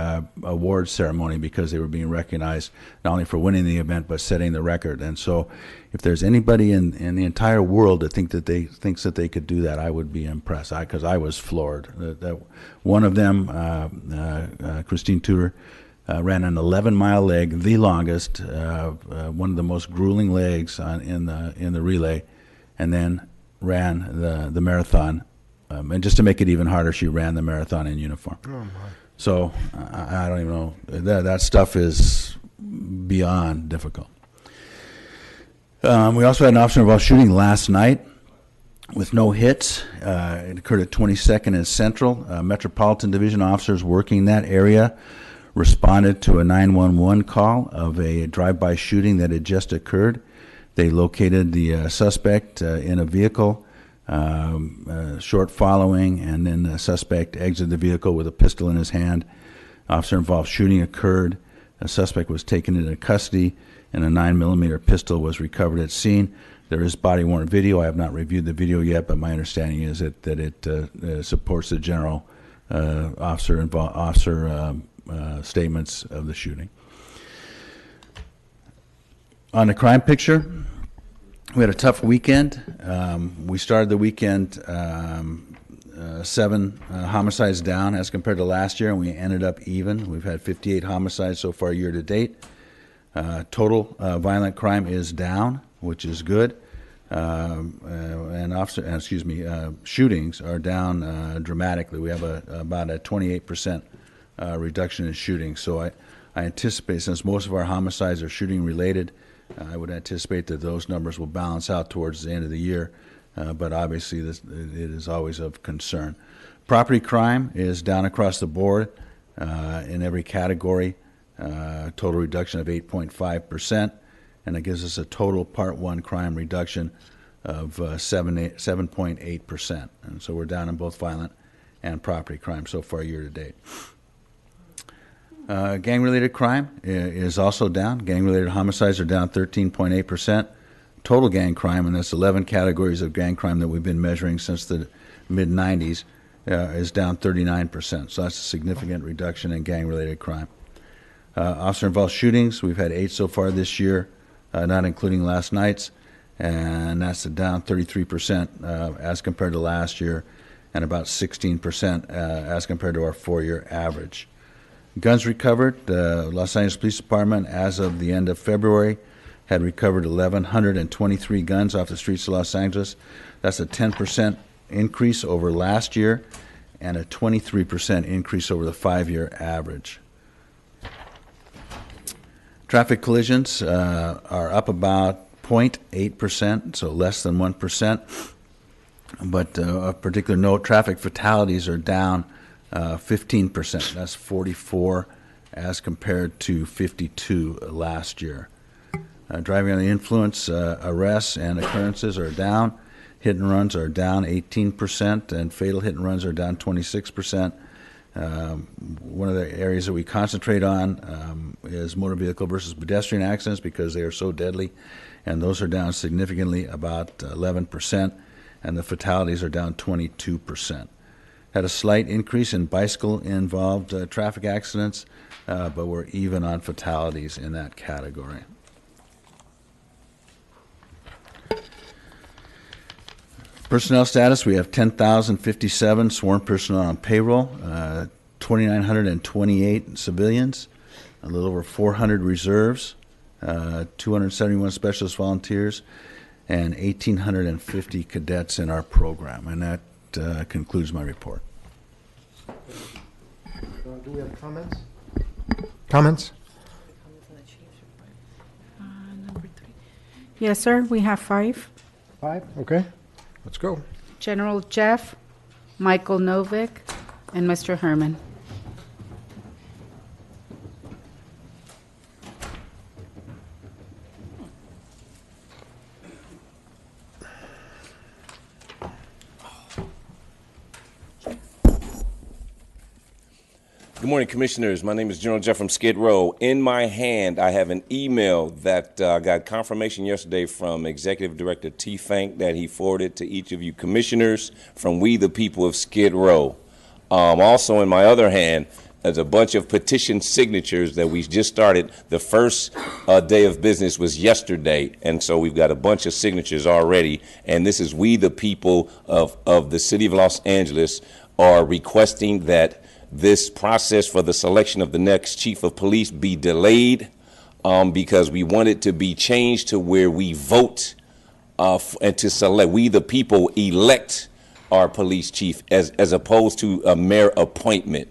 awards ceremony, because they were being recognized not only for winning the event but setting the record. And so if there's anybody in the entire world that thinks that they could do that, I would be impressed, because I was floored. That one of them, Christine Tudor, ran an 11-mile leg, the longest, one of the most grueling legs in the relay, and then ran the marathon. And just to make it even harder, she ran the marathon in uniform. Oh, my. So I don't even know. That stuff is beyond difficult. We also had an officer involved shooting last night with no hits. It occurred at 22nd and Central. Metropolitan Division officers working that area responded to a 911 call of a drive-by shooting that had just occurred. They located the suspect in a vehicle, short following, and then the suspect exited the vehicle with a pistol in his hand. Officer involved shooting occurred. The suspect was taken into custody, and a 9mm pistol was recovered at scene. There is body-worn video. I have not reviewed the video yet, but my understanding is that it supports the general officer statements of the shooting. On the crime picture, we had a tough weekend. We started the weekend 7 homicides down as compared to last year, and we ended up even. We've had 58 homicides so far year to date. Total violent crime is down, which is good. Shootings are down dramatically. We have about a 28% reduction in shootings. So I anticipate, since most of our homicides are shooting related, I would anticipate that those numbers will balance out towards the end of the year. But obviously, it is always of concern. Property crime is down across the board in every category. Total reduction of 8.5%, and it gives us a total Part 1 crime reduction of 7.8%. And so we're down in both violent and property crime so far year to date. Gang-related crime is also down. Gang-related homicides are down 13.8%. Total gang crime, and that's 11 categories of gang crime that we've been measuring since the mid-'90s, is down 39%. So that's a significant reduction in gang-related crime. Officer-involved shootings, we've had 8 so far this year, not including last night's, and that's down 33% as compared to last year, and about 16% as compared to our 4-year average. Guns recovered, the Los Angeles Police Department, as of the end of February, had recovered 1,123 guns off the streets of Los Angeles. That's a 10% increase over last year and a 23% increase over the 5-year average. Traffic collisions are up about 0.8%, so less than 1%. But of particular note, traffic fatalities are down 15%. That's 44 as compared to 52 last year. Driving under the influence, arrests and occurrences are down. Hit and runs are down 18%, and fatal hit and runs are down 26%. One of the areas that we concentrate on is motor vehicle versus pedestrian accidents because they are so deadly, and those are down significantly, about 11%, and the fatalities are down 22%. Had a slight increase in bicycle-involved traffic accidents, but we're even on fatalities in that category. Personnel status, we have 10,057 sworn personnel on payroll, 2,928 civilians, a little over 400 reserves, 271 specialist volunteers, and 1,850 cadets in our program. And that concludes my report. Do we have comments? Comments? Yes, sir. We have 5. 5? Okay. Let's go. General Jeff, Michael Novick, and Mr. Herman. Good morning, Commissioners. My name is General Jeff from Skid Row. In my hand, I have an email that got confirmation yesterday from Executive Director T. Fank that he forwarded to each of you Commissioners from We the People of Skid Row. Also, in my other hand, there's a bunch of petition signatures that we just started. The first day of business was yesterday, and so we've got a bunch of signatures already. And this is We the People of the City of Los Angeles are requesting that this process for the selection of the next chief of police be delayed because we want it to be changed to where we vote and to select, we the people elect our police chief as opposed to a mayor appointment.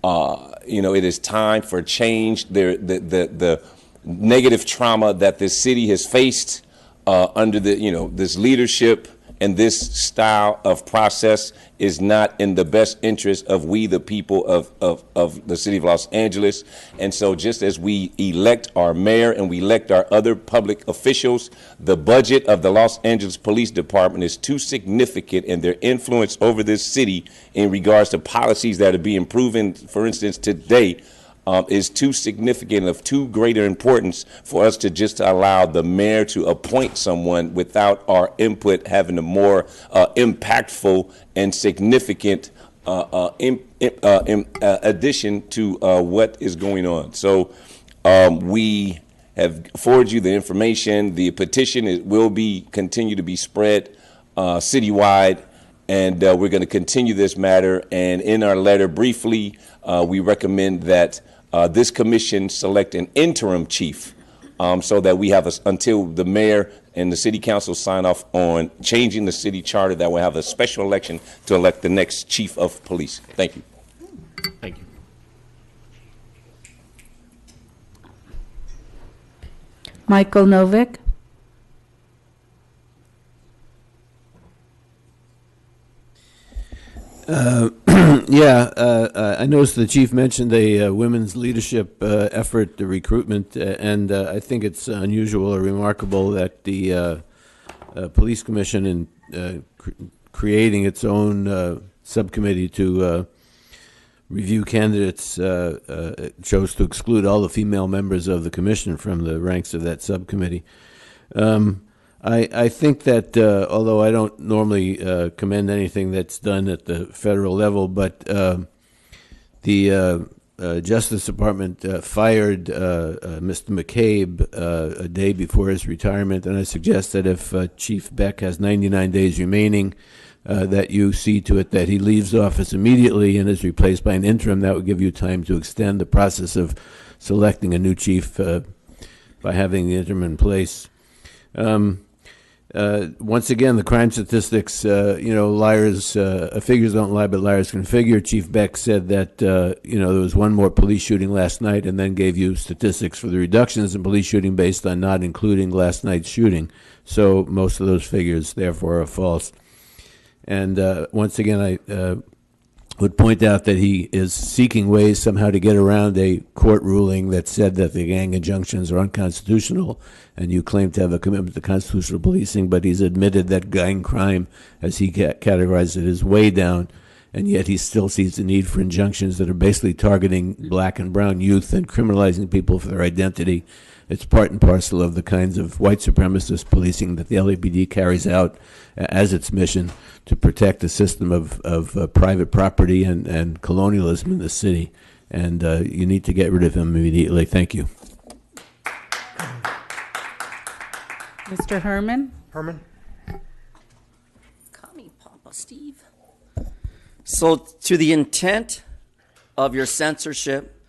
It is time for change. The negative trauma that this city has faced under this leadership and this style of process is not in the best interest of we the people of the city of Los Angeles. And so just as we elect our mayor and we elect our other public officials, the budget of the Los Angeles Police Department is too significant in their influence over this city in regards to policies that are being proven, for instance, today, is too significant, of too greater importance for us to just allow the mayor to appoint someone without our input having a more impactful and significant addition to what is going on. So we have forwarded you the information. The petition will continue to be spread citywide, and we're going to continue this matter. And in our letter, briefly, we recommend that this commission select an interim chief so that we have until the mayor and the city council sign off on changing the city charter, that we'll have a special election to elect the next chief of police. Thank you. Thank you. Michael Novick. I noticed the chief mentioned a women's leadership effort, the recruitment, and I think it's unusual or remarkable that the police commission, in creating its own subcommittee to review candidates, chose to exclude all the female members of the commission from the ranks of that subcommittee. I think that although I don't normally commend anything that's done at the federal level, but the Justice Department fired Mr. McCabe a day before his retirement, and I suggest that if Chief Beck has 99 days remaining, that you see to it that he leaves office immediately and is replaced by an interim. That would give you time to extend the process of selecting a new chief by having the interim in place. Once again, the crime statistics, liars, figures don't lie, but liars can figure. Chief Beck said that, there was one more police shooting last night, and then gave you statistics for the reductions in police shooting based on not including last night's shooting. So most of those figures, therefore, are false. And once again, I would point out that he is seeking ways somehow to get around a court ruling that said that the gang injunctions are unconstitutional, and you claim to have a commitment to constitutional policing, but he's admitted that gang crime, as he categorized it, is way down, and yet he still sees the need for injunctions that are basically targeting black and brown youth and criminalizing people for their identity. It's part and parcel of the kinds of white supremacist policing that the LAPD carries out as its mission to protect a system of private property and colonialism in the city. And you need to get rid of him immediately. Thank you. Mr. Herman. Herman. Call me Papa Steve. So, to the intent of your censorship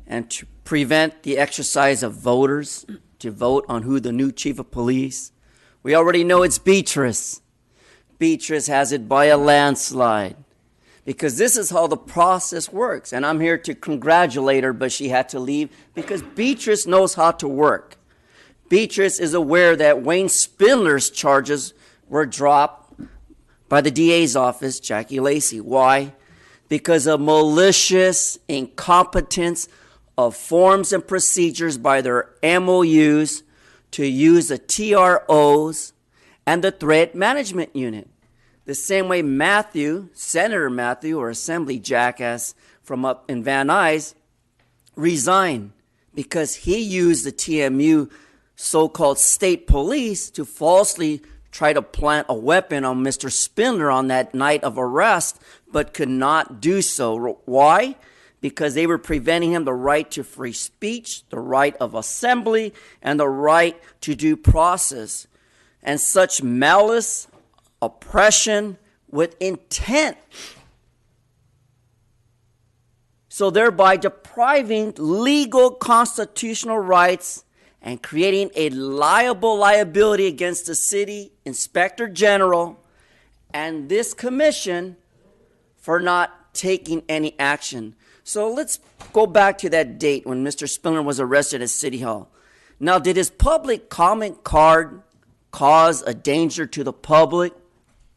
and to prevent the exercise of voters to vote on who the new chief of police, we already know it's Beatrice. Beatrice has it by a landslide, because this is how the process works. And I'm here to congratulate her, but she had to leave because Beatrice knows how to work. Beatrice is aware that Wayne Spindler's charges were dropped by the DA's office, Jackie Lacey. Why? Because of malicious incompetence of forms and procedures by their MOUs to use the TROs and the Threat Management Unit. The same way Matthew, Senator Matthew, or Assembly jackass from up in Van Nuys, resigned because he used the TMU so-called state police to falsely try to plant a weapon on Mr. Spindler on that night of arrest, but could not do so. Why? Because they were preventing him the right to free speech, the right of assembly, and the right to due process. And such malice, oppression with intent so thereby depriving legal constitutional rights and creating a liability against the city inspector general and this commission for not taking any action. So let's go back to that date when Mr. Spindler was arrested at City Hall. Now, did his public comment card cause a danger to the public?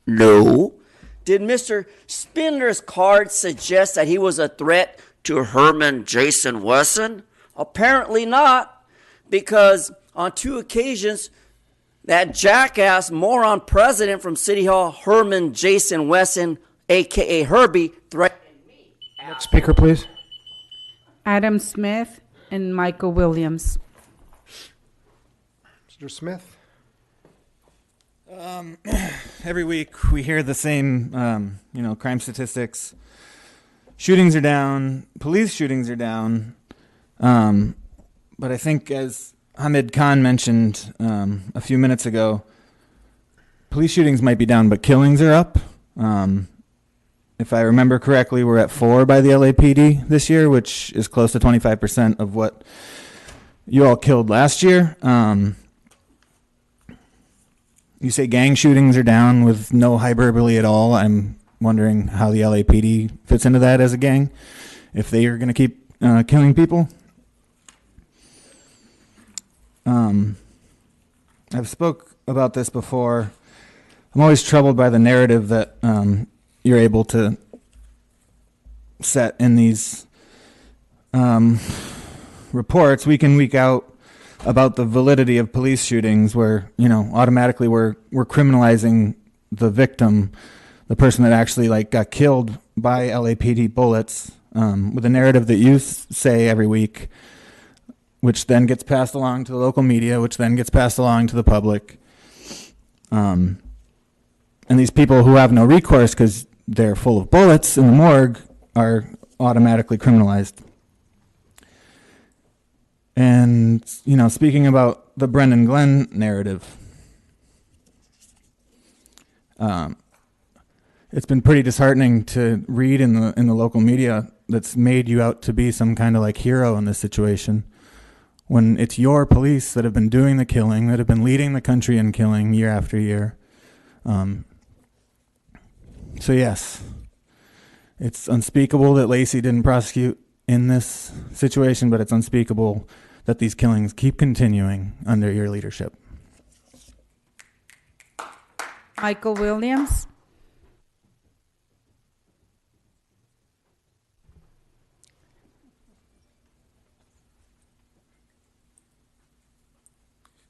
No. Did Mr. Spindler's card suggest that he was a threat to Herman Jason Wesson? Apparently not, because on 2 occasions, that jackass moron president from City Hall, Herman Jason Wesson, a.k.a. Herbie, threatened me. Next speaker, please. Adam Smith and Michael Williams. Mr. Smith. Every week we hear the same, crime statistics. Shootings are down, police shootings are down. But I think, as Hamid Khan mentioned a few minutes ago, police shootings might be down, but killings are up. If I remember correctly, we're at 4 by the LAPD this year, which is close to 25% of what you all killed last year. You say gang shootings are down with no hyperbole at all. I'm wondering how the LAPD fits into that as a gang, if they are going to keep killing people. I've spoke about this before. I'm always troubled by the narrative that you're able to set in these reports week in, week out about the validity of police shootings, where, automatically we're criminalizing the victim, the person that actually got killed by LAPD bullets, with a narrative that you say every week, which then gets passed along to the local media, which then gets passed along to the public. And these people who have no recourse because they're full of bullets in the morgue are automatically criminalized. And, speaking about the Brendan Glenn narrative, it's been pretty disheartening to read in the local media that's made you out to be some kind of hero in this situation, when it's your police that have been doing the killing, that have been leading the country in killing year after year. So yes, it's unspeakable that Lacey didn't prosecute in this situation, but it's unspeakable that these killings keep continuing under your leadership. Michael Williams.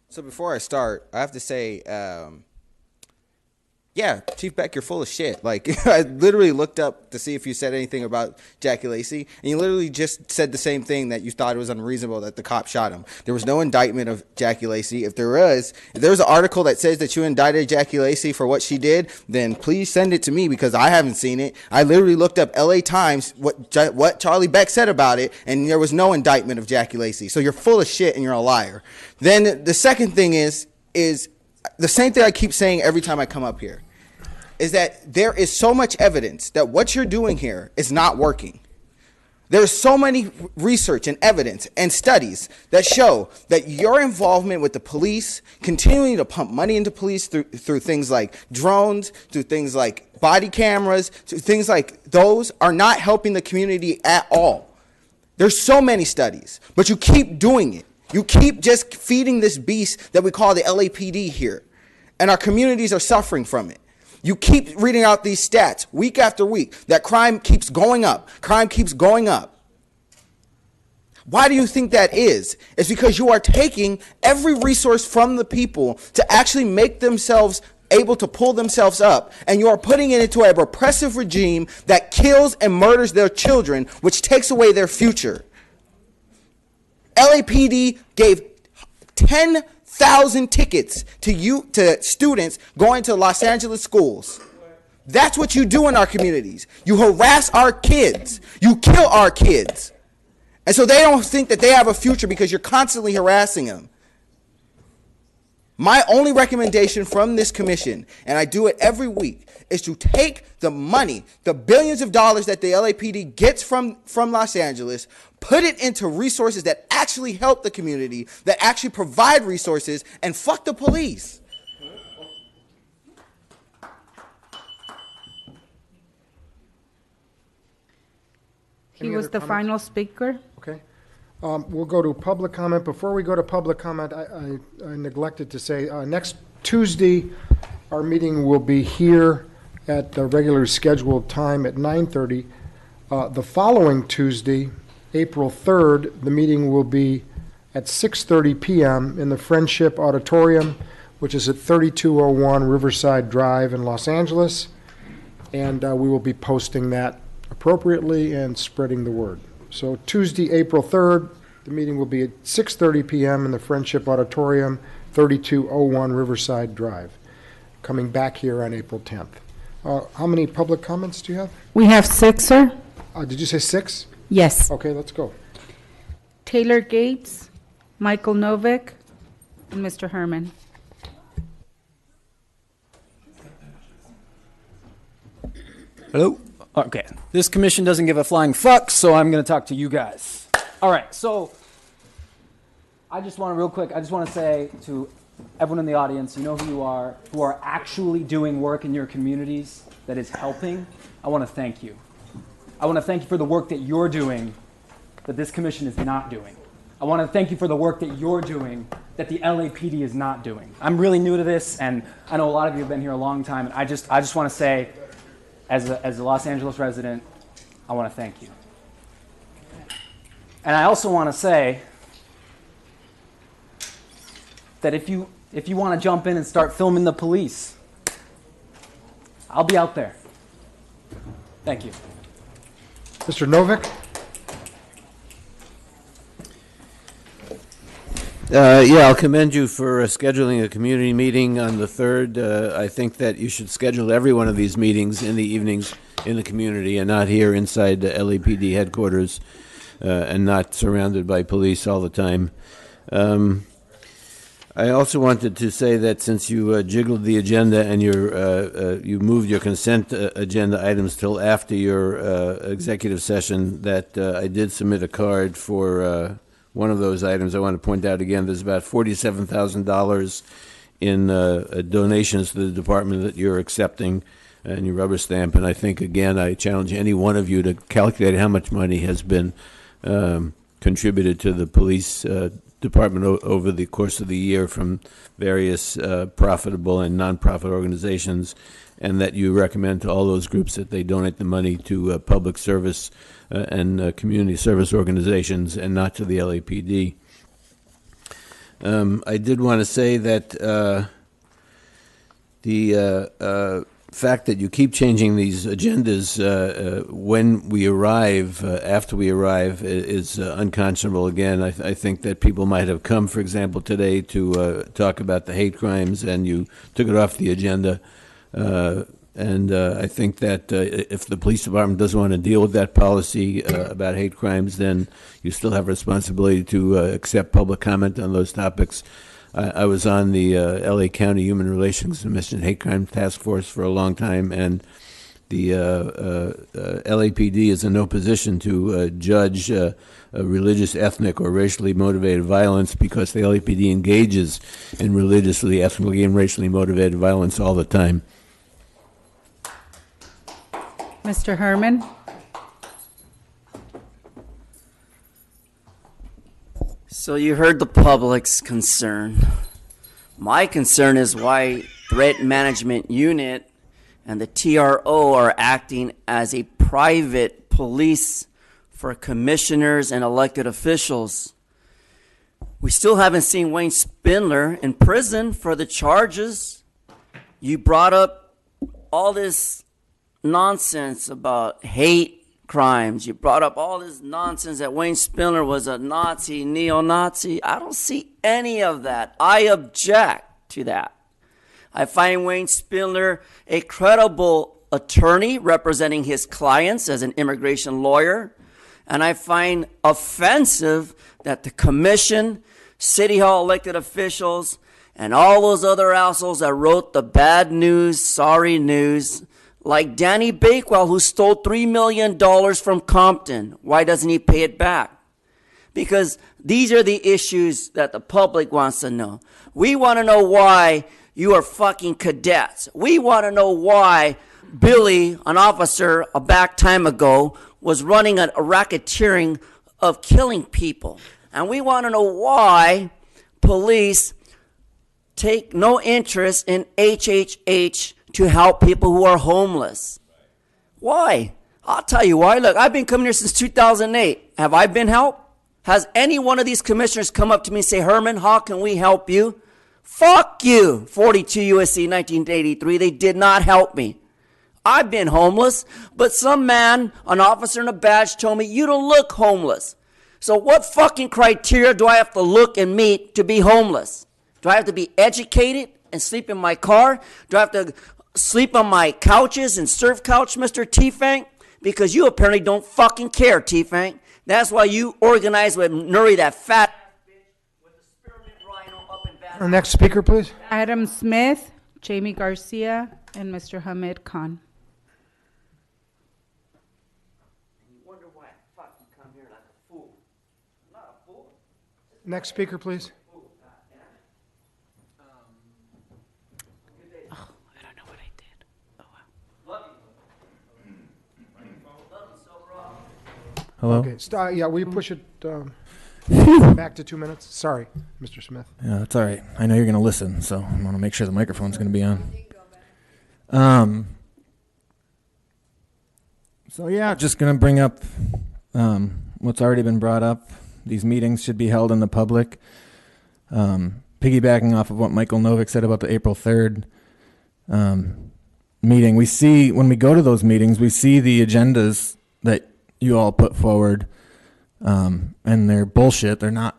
So before I start, I have to say, yeah, Chief Beck, you're full of shit. I literally looked up to see if you said anything about Jackie Lacey, and you literally just said the same thing, that you thought it was unreasonable that the cop shot him. There was no indictment of Jackie Lacey. If there was an article that says that you indicted Jackie Lacey for what she did, then please send it to me, because I haven't seen it. I literally looked up LA Times, what Charlie Beck said about it, and there was no indictment of Jackie Lacey. So you're full of shit and you're a liar. Then the second thing is the same thing I keep saying every time I come up here, is that there is so much evidence that what you're doing here is not working. There's so many research and evidence and studies that show that your involvement with the police, continuing to pump money into police through things like drones, through things like body cameras, through things like those, are not helping the community at all. There's so many studies, but you keep doing it. You keep just feeding this beast that we call the LAPD here, and our communities are suffering from it. You keep reading out these stats week after week that crime keeps going up. Crime keeps going up. Why do you think that is? It's because you are taking every resource from the people to actually make themselves able to pull themselves up, and you are putting it into a repressive regime that kills and murders their children, which takes away their future. LAPD gave 10,000 tickets to students going to Los Angeles schools. That's what you do in our communities. You harass our kids. You kill our kids. And so they don't think that they have a future because you're constantly harassing them. My only recommendation from this commission, and I do it every week, is to take the money, the billions of dollars that the LAPD gets from Los Angeles, put it into resources that actually help the community, that actually provide resources, and fuck the police. He was the final speaker. Okay. We'll go to public comment. Before we go to public comment, I neglected to say, next Tuesday, our meeting will be here at the regular scheduled time at 9:30. The following Tuesday, April 3rd, the meeting will be at 6:30 p.m. in the Friendship Auditorium, which is at 3201 Riverside Drive in Los Angeles. And we will be posting that appropriately and spreading the word. So Tuesday, April 3rd, the meeting will be at 6:30 p.m. in the Friendship Auditorium, 3201 Riverside Drive. Coming back here on April 10th. How many public comments do you have? We have 6, sir. Did you say 6? Yes. Okay, let's go. Taylor Gates, Michael Novick, and Mr. Herman. Hello? Okay. This commission doesn't give a flying fuck, so I'm going to talk to you guys. All right, so I just want to say to everyone in the audience, you know who you are, who are actually doing work in your communities that is helping, I want to thank you. I want to thank you for the work that you're doing that this commission is not doing. I want to thank you for the work that you're doing that the LAPD is not doing. I'm really new to this, and I know a lot of you have been here a long time, and I just want to say, as a Los Angeles resident, I want to thank you. And I also want to say that if you want to jump in and start filming the police, I'll be out there. Thank you. Mr. Novick? Yeah, I'll commend you for scheduling a community meeting on the 3rd. I think that you should schedule every one of these meetings in the evenings in the community and not here inside the LAPD headquarters and not surrounded by police all the time. I also wanted to say that since you jiggled the agenda and you moved your consent agenda items till after your executive session, that I did submit a card for one of those items. I want to point out again, there's about $47,000 in donations to the department that you're accepting and you rubber stamp. And I think, again, I challenge any one of you to calculate how much money has been contributed to the police department over the course of the year from various profitable and nonprofit organizations, and that you recommend to all those groups that they donate the money to public service and community service organizations and not to the LAPD. I did want to say that the fact that you keep changing these agendas when we arrive, after we arrive, is unconscionable. Again, I think that people might have come, for example, today to talk about the hate crimes, and you took it off the agenda. And I think that if the police department doesn't want to deal with that policy about hate crimes, then you still have a responsibility to accept public comment on those topics. I was on the LA County Human Relations Commission Hate Crime Task Force for a long time, and the LAPD is in no position to judge religious, ethnic, or racially motivated violence, because the LAPD engages in religiously, ethnically, and racially motivated violence all the time. Mr. Herman? So you heard the public's concern. My concern is why Threat Management Unit and the TRO are acting as a private police for commissioners and elected officials. We still haven't seen Wayne Spindler in prison for the charges. You brought up all this nonsense about hate crimes. You brought up all this nonsense that Wayne Spindler was a Nazi, neo-Nazi. I don't see any of that. I object to that. I find Wayne Spindler a credible attorney representing his clients as an immigration lawyer. And I find offensive that the commission, City Hall elected officials, and all those other assholes that wrote the bad news, sorry news, like Danny Bakewell, who stole $3 million from Compton. Why doesn't he pay it back? Because these are the issues that the public wants to know. We want to know why you are fucking cadets. We want to know why Billy, an officer a back time ago, was running a racketeering of killing people. And we want to know why police take no interest in HHH to help people who are homeless. Why? I'll tell you why. Look, I've been coming here since 2008. Have I been helped? Has any one of these commissioners come up to me and say, Herman, how can we help you? Fuck you. 42 USC 1983. They did not help me. I've been homeless, but some man, an officer in a badge, told me, you don't look homeless. So what fucking criteria do I have to look and meet to be homeless? Do I have to be educated and sleep in my car? Do I have to sleep on my couches and surf couch, Mr. T-Fang? Because you apparently don't fucking care, T-Fang. That's why you organized with Nuri, that fat bitch, with the spearmint rhino up in Baton. Our next speaker, please. Adam Smith, Jamie Garcia, and Mr. Hamid Khan. You wonder why I fucking come here like a fool. I'm not a fool. Next speaker, please. Hello? Okay, yeah, will you push it back to 2 minutes? Sorry, Mr. Smith. Yeah, that's all right. I know you're going to listen, so I want to make sure the microphone's going to be on. So yeah, just going to bring up what's already been brought up. These meetings should be held in the public. Piggybacking off of what Michael Novick said about the April 3rd meeting, we see, when we go to those meetings, we see the agendas that you all put forward, and they're bullshit. They're not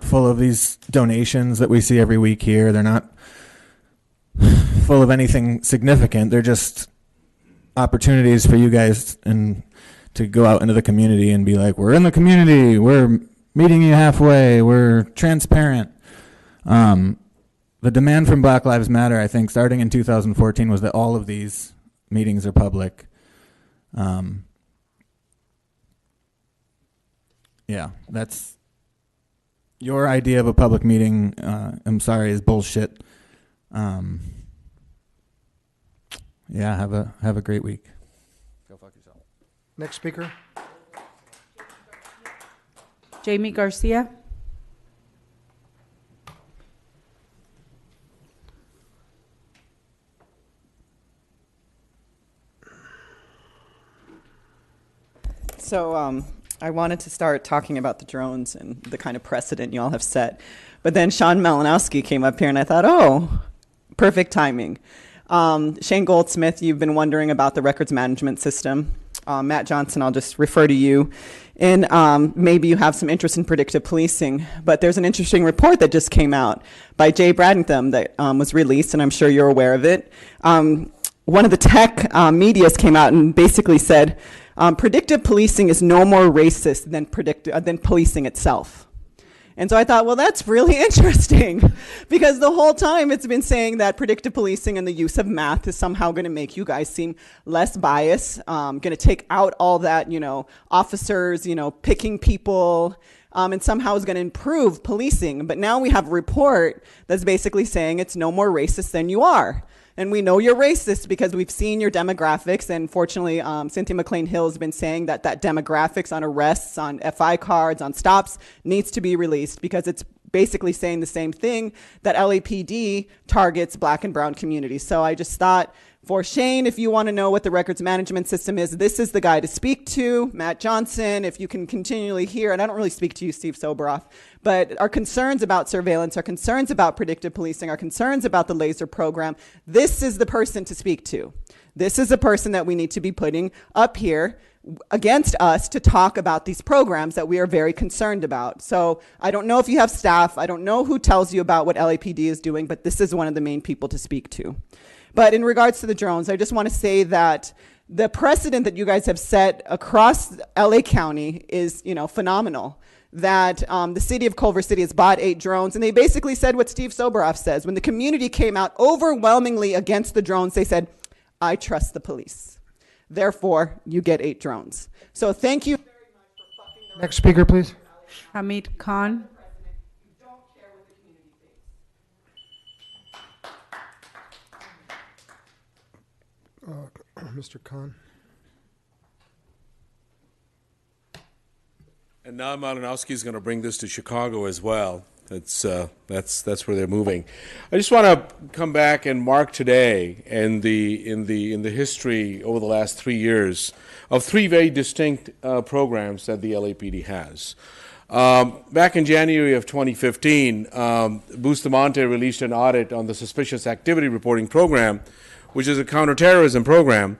full of these donations that we see every week here. They're not full of anything significant. They're just opportunities for you guys and to go out into the community and be like, we're in the community, we're meeting you halfway, we're transparent. The demand from Black Lives Matter, I think, starting in 2014, was that all of these meetings are public. Yeah, that's your idea of a public meeting. I'm sorry, is bullshit. Yeah, have a great week. Go fuck yourself. Next speaker. Jamie Garcia. So I wanted to start talking about the drones and the kind of precedent you all have set. But then Sean Malinowski came up here and I thought, oh, perfect timing. Shane Goldsmith, you've been wondering about the records management system. Matt Johnson, I'll just refer to you. And maybe you have some interest in predictive policing. But there's an interesting report that just came out by Jay Bradingham that was released, and I'm sure you're aware of it. One of the tech medias came out and basically said, predictive policing is no more racist than policing itself. And so I thought, well, that's really interesting because the whole time it's been saying that predictive policing and the use of math is somehow going to make you guys seem less biased, going to take out all that, officers, picking people, and somehow is going to improve policing. But now we have a report that's basically saying it's no more racist than you are. And we know you're racist because we've seen your demographics. And fortunately, Cynthia McLean-Hill has been saying that demographics on arrests, on FI cards, on stops needs to be released because it's basically saying the same thing, that LAPD targets Black and brown communities. So I just thought, for Shane, if you want to know what the records management system is, this is the guy to speak to. Matt Johnson, if you can continually hear, and I don't really speak to you, Steve Soboroff, but our concerns about surveillance, our concerns about predictive policing, our concerns about the laser program, this is the person to speak to. This is the person that we need to be putting up here against us to talk about these programs that we are very concerned about. So I don't know if you have staff, I don't know who tells you about what LAPD is doing, but this is one of the main people to speak to. But in regards to the drones, I just want to say that the precedent that you guys have set across LA County is, phenomenal. that the city of Culver City has bought 8 drones, and they basically said what Steve Soboroff says. When the community came out overwhelmingly against the drones, they said, I trust the police. Therefore, you get 8 drones. So thank you very much for fucking the Next speaker, please. Hamid Khan. Mr. Khan. And now Malinowski is going to bring this to Chicago as well. That's where they're moving. I just want to come back and mark today in the history over the last 3 years of 3 very distinct programs that the LAPD has. Back in January of 2015, Bustamante released an audit on the Suspicious Activity Reporting Program, which is a counterterrorism program.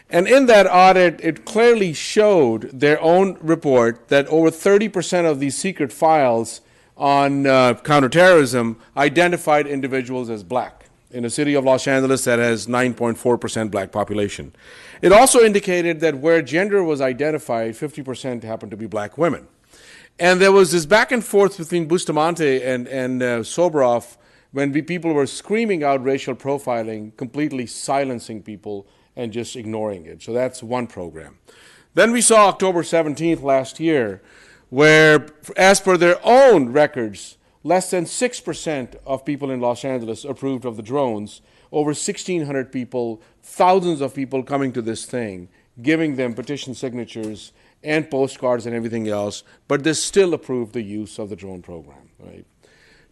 And in that audit, it clearly showed their own report that over 30% of these secret files on counterterrorism identified individuals as black in a city of Los Angeles that has 9.4% black population. It also indicated that where gender was identified, 50% happened to be black women. And there was this back and forth between Bustamante and Soboroff when people were screaming out racial profiling, completely silencing people and just ignoring it. So that's one program. Then we saw October 17th last year, where, as per their own records, less than 6% of people in Los Angeles approved of the drones. Over 1,600 people, thousands of people coming to this thing, giving them petition signatures and postcards and everything else, but they still approved the use of the drone program, right?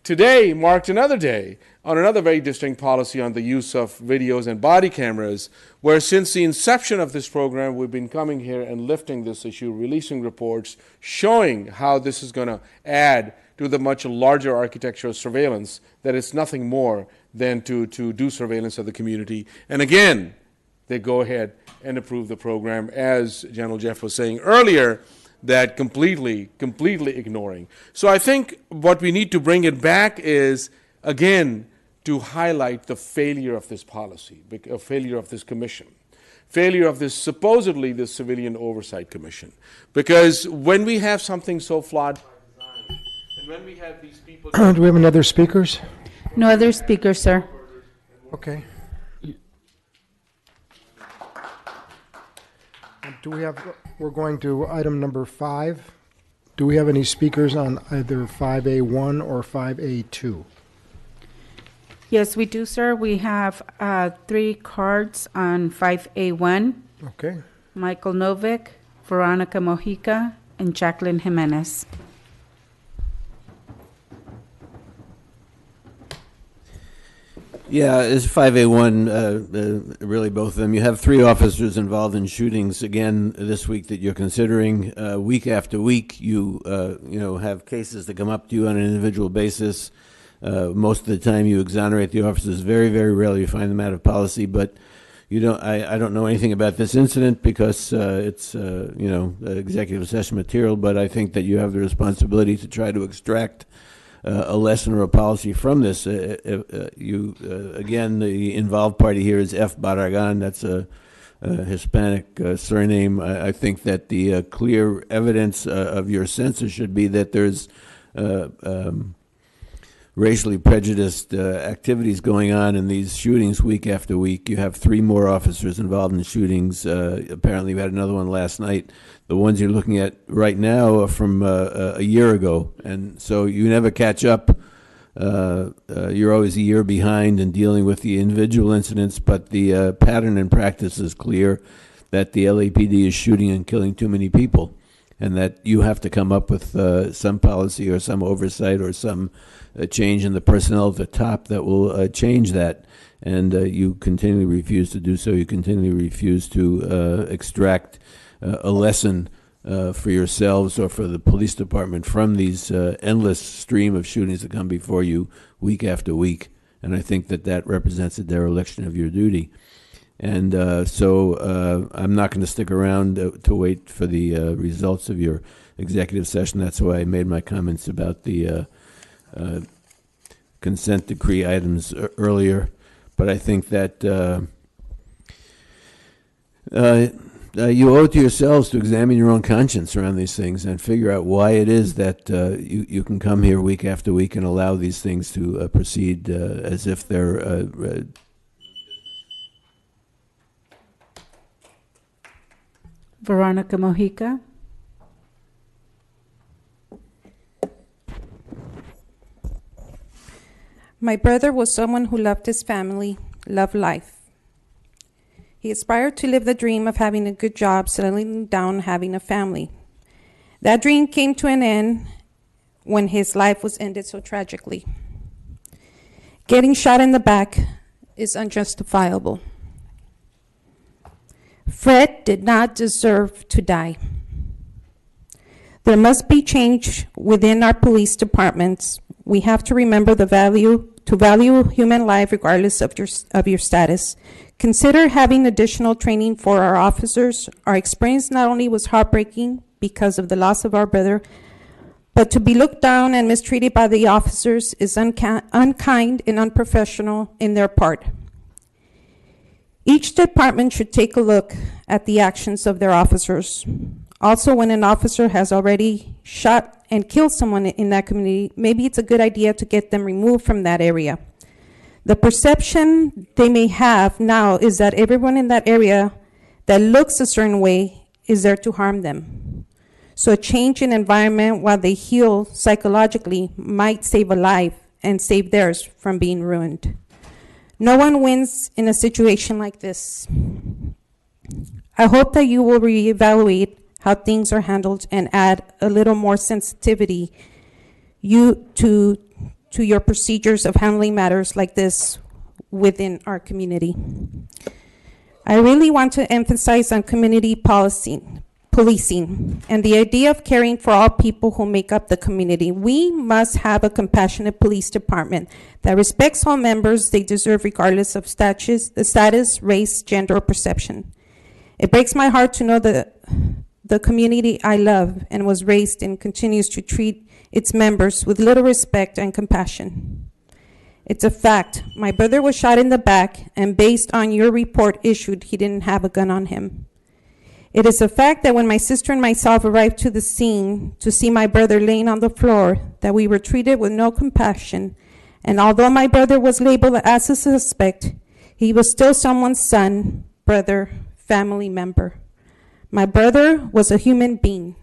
Today marked another day on another very distinct policy on the use of videos and body cameras, where since the inception of this program, we've been coming here and lifting this issue, releasing reports, showing how this is going to add to the much larger architecture of surveillance, that it's nothing more than to do surveillance of the community. And again, they go ahead and approve the program, as General Jeff was saying earlier, that completely ignoring. So I think what we need to bring it back is, again, to highlight the failure of this policy, a failure of this commission, failure of this supposedly the Civilian Oversight Commission. Because when we have something so flawed by design, and when we have these people... Do we have any other speakers? No other speakers, sir. Okay. We're going to item number 5. Do we have any speakers on either 5A1 or 5A2? Yes, we do, sir. We have 3 cards on 5A1. Okay. Michael Novick, Veronica Mojica, and Jacqueline Jimenez. Yeah, it's 5A1, really both of them. You have 3 officers involved in shootings again this week that you're considering. Week after week, you have cases that come up to you on an individual basis. Most of the time, you exonerate the officers. Very, very rarely you find them out of policy. But you don't. I don't know anything about this incident because it's executive session material. But I think that you have the responsibility to try to extract a lesson or a policy from this. Again, the involved party here is F. Barragan. That's a Hispanic surname. I think that the clear evidence of your census should be that there's racially prejudiced activities going on in these shootings week after week. You have 3 more officers involved in shootings. Apparently, we had another one last night. The ones you're looking at right now are from a year ago, and so you never catch up. You're always a year behind in dealing with the individual incidents, but the pattern and practice is clear that the LAPD is shooting and killing too many people, and that you have to come up with some policy or some oversight or some change in the personnel at the top that will change that. And you continually refuse to do so. You continually refuse to extract a lesson for yourselves or for the police department from these endless stream of shootings that come before you week after week. And I think that that represents a dereliction of your duty. And so I'm not going to stick around to wait for the results of your executive session. That's why I made my comments about the consent decree items earlier. But I think that you owe it to yourselves to examine your own conscience around these things and figure out why it is that you can come here week after week and allow these things to proceed as if they're Veronica Mojica. My brother was someone who loved his family, loved life. He aspired to live the dream of having a good job, settling down, having a family. That dream came to an end when his life was ended so tragically. Getting shot in the back is unjustifiable. Fred did not deserve to die. There must be change within our police departments. We have to remember to value human life regardless of your status. Consider having additional training for our officers. Our experience not only was heartbreaking because of the loss of our brother, but to be looked down and mistreated by the officers is unkind and unprofessional in their part. Each department should take a look at the actions of their officers. Also, when an officer has already shot and killed someone in that community, maybe it's a good idea to get them removed from that area. The perception they may have now is that everyone in that area that looks a certain way is there to harm them. So a change in environment while they heal psychologically might save a life and save theirs from being ruined. No one wins in a situation like this. I hope that you will reevaluate how things are handled and add a little more sensitivity to your procedures of handling matters like this within our community. I really want to emphasize on community policing and the idea of caring for all people who make up the community. We must have a compassionate police department that respects all members they deserve regardless of status, race, gender, or perception. It breaks my heart to know the community I love and was raised in continues to treat its members with little respect and compassion. It's a fact. My brother was shot in the back, and based on your report issued, he didn't have a gun on him. It is a fact that when my sister and myself arrived to the scene to see my brother laying on the floor, that we were treated with no compassion. And although my brother was labeled as a suspect, he was still someone's son, brother, family member. My brother was a human being.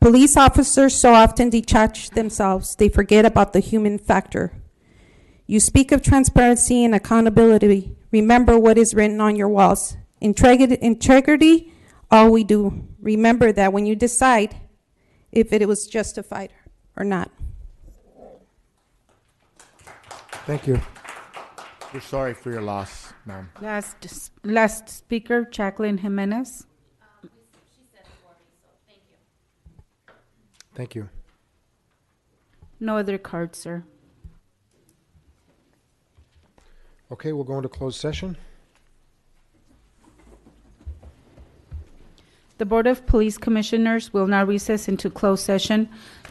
Police officers so often detach themselves, they forget about the human factor. You speak of transparency and accountability. Remember what is written on your walls. Integrity, all we do. Remember that when you decide if it was justified or not. Thank you. We're sorry for your loss, ma'am. Last speaker, Jacqueline Jimenez. Thank you. No other cards, sir. Okay, we'll go into closed session. The Board of Police Commissioners will now recess into closed session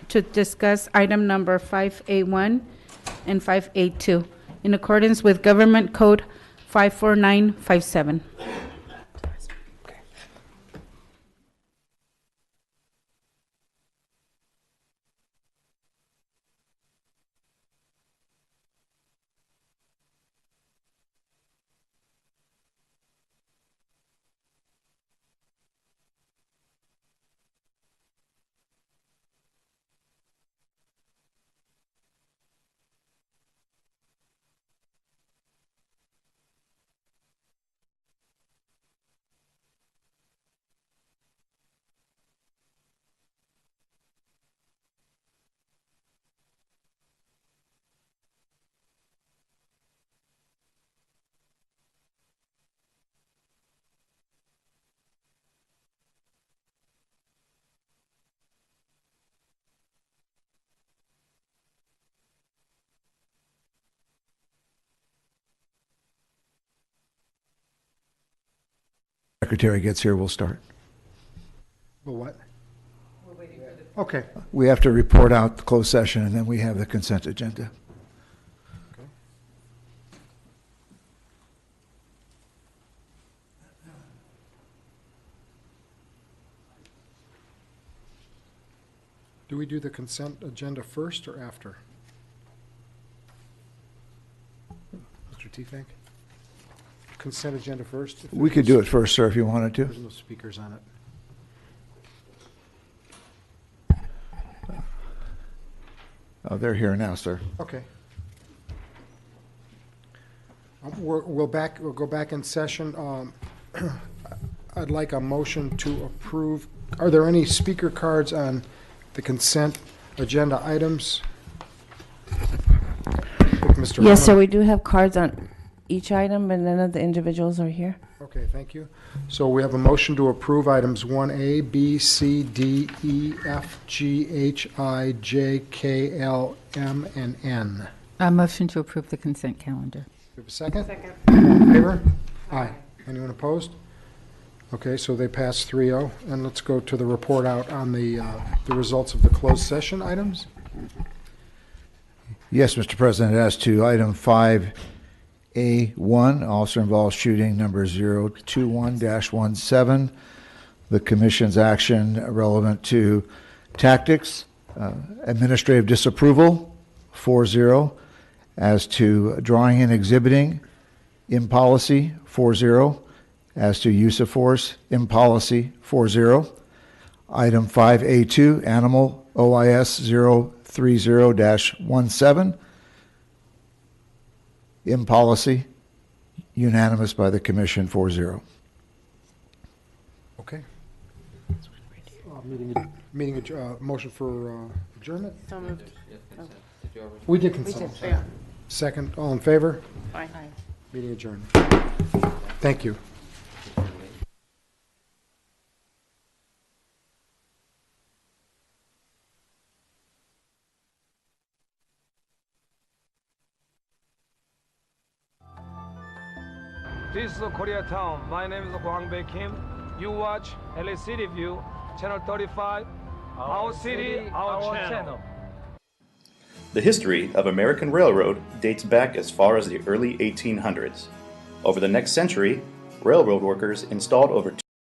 to discuss item number 5A1 and 5A2 in accordance with Government Code 54957. Secretary gets here, we'll start. Well, what? Okay. We have to report out the closed session, and then we have the consent agenda. Do we do the consent agenda first or after? Mr. Tiefenk? Consent agenda first? We could do it first, sir, if you wanted to. There's no speakers on it. Oh, they're here now, sir. Okay. We'll go back in session. I'd like a motion to approve. Are there any speaker cards on the consent agenda items? Mr. Yes, sir, Rahman? we do have cards on each item, but none of the individuals are here. Okay, thank you. So we have a motion to approve items 1A, B, C, D, E, F, G, H, I, J, K, L, M, and N. A motion to approve the consent calendar. We have a second? Second. All in favor? Aye. Anyone opposed? Okay, so they pass 3-0. And let's go to the report out on the results of the closed session items. Yes, Mr. President, as to item 5A1, officer involved shooting number 021-17, the commission's action relevant to tactics, administrative disapproval, 4-0, as to drawing and exhibiting, in policy, 4-0, as to use of force, in policy, 4-0. Item 5A2, animal OIS 030-17, in policy, unanimous by the commission, 4-0. Okay. Motion for adjournment? So moved. We did consent. Yeah. Second, all in favor? Aye. Meeting adjourned. Thank you. This is Koreatown. My name is Kwang Bae Kim. You watch LA City View, Channel 35. Our city, our channel. The history of American Railroad dates back as far as the early 1800s. Over the next century, railroad workers installed over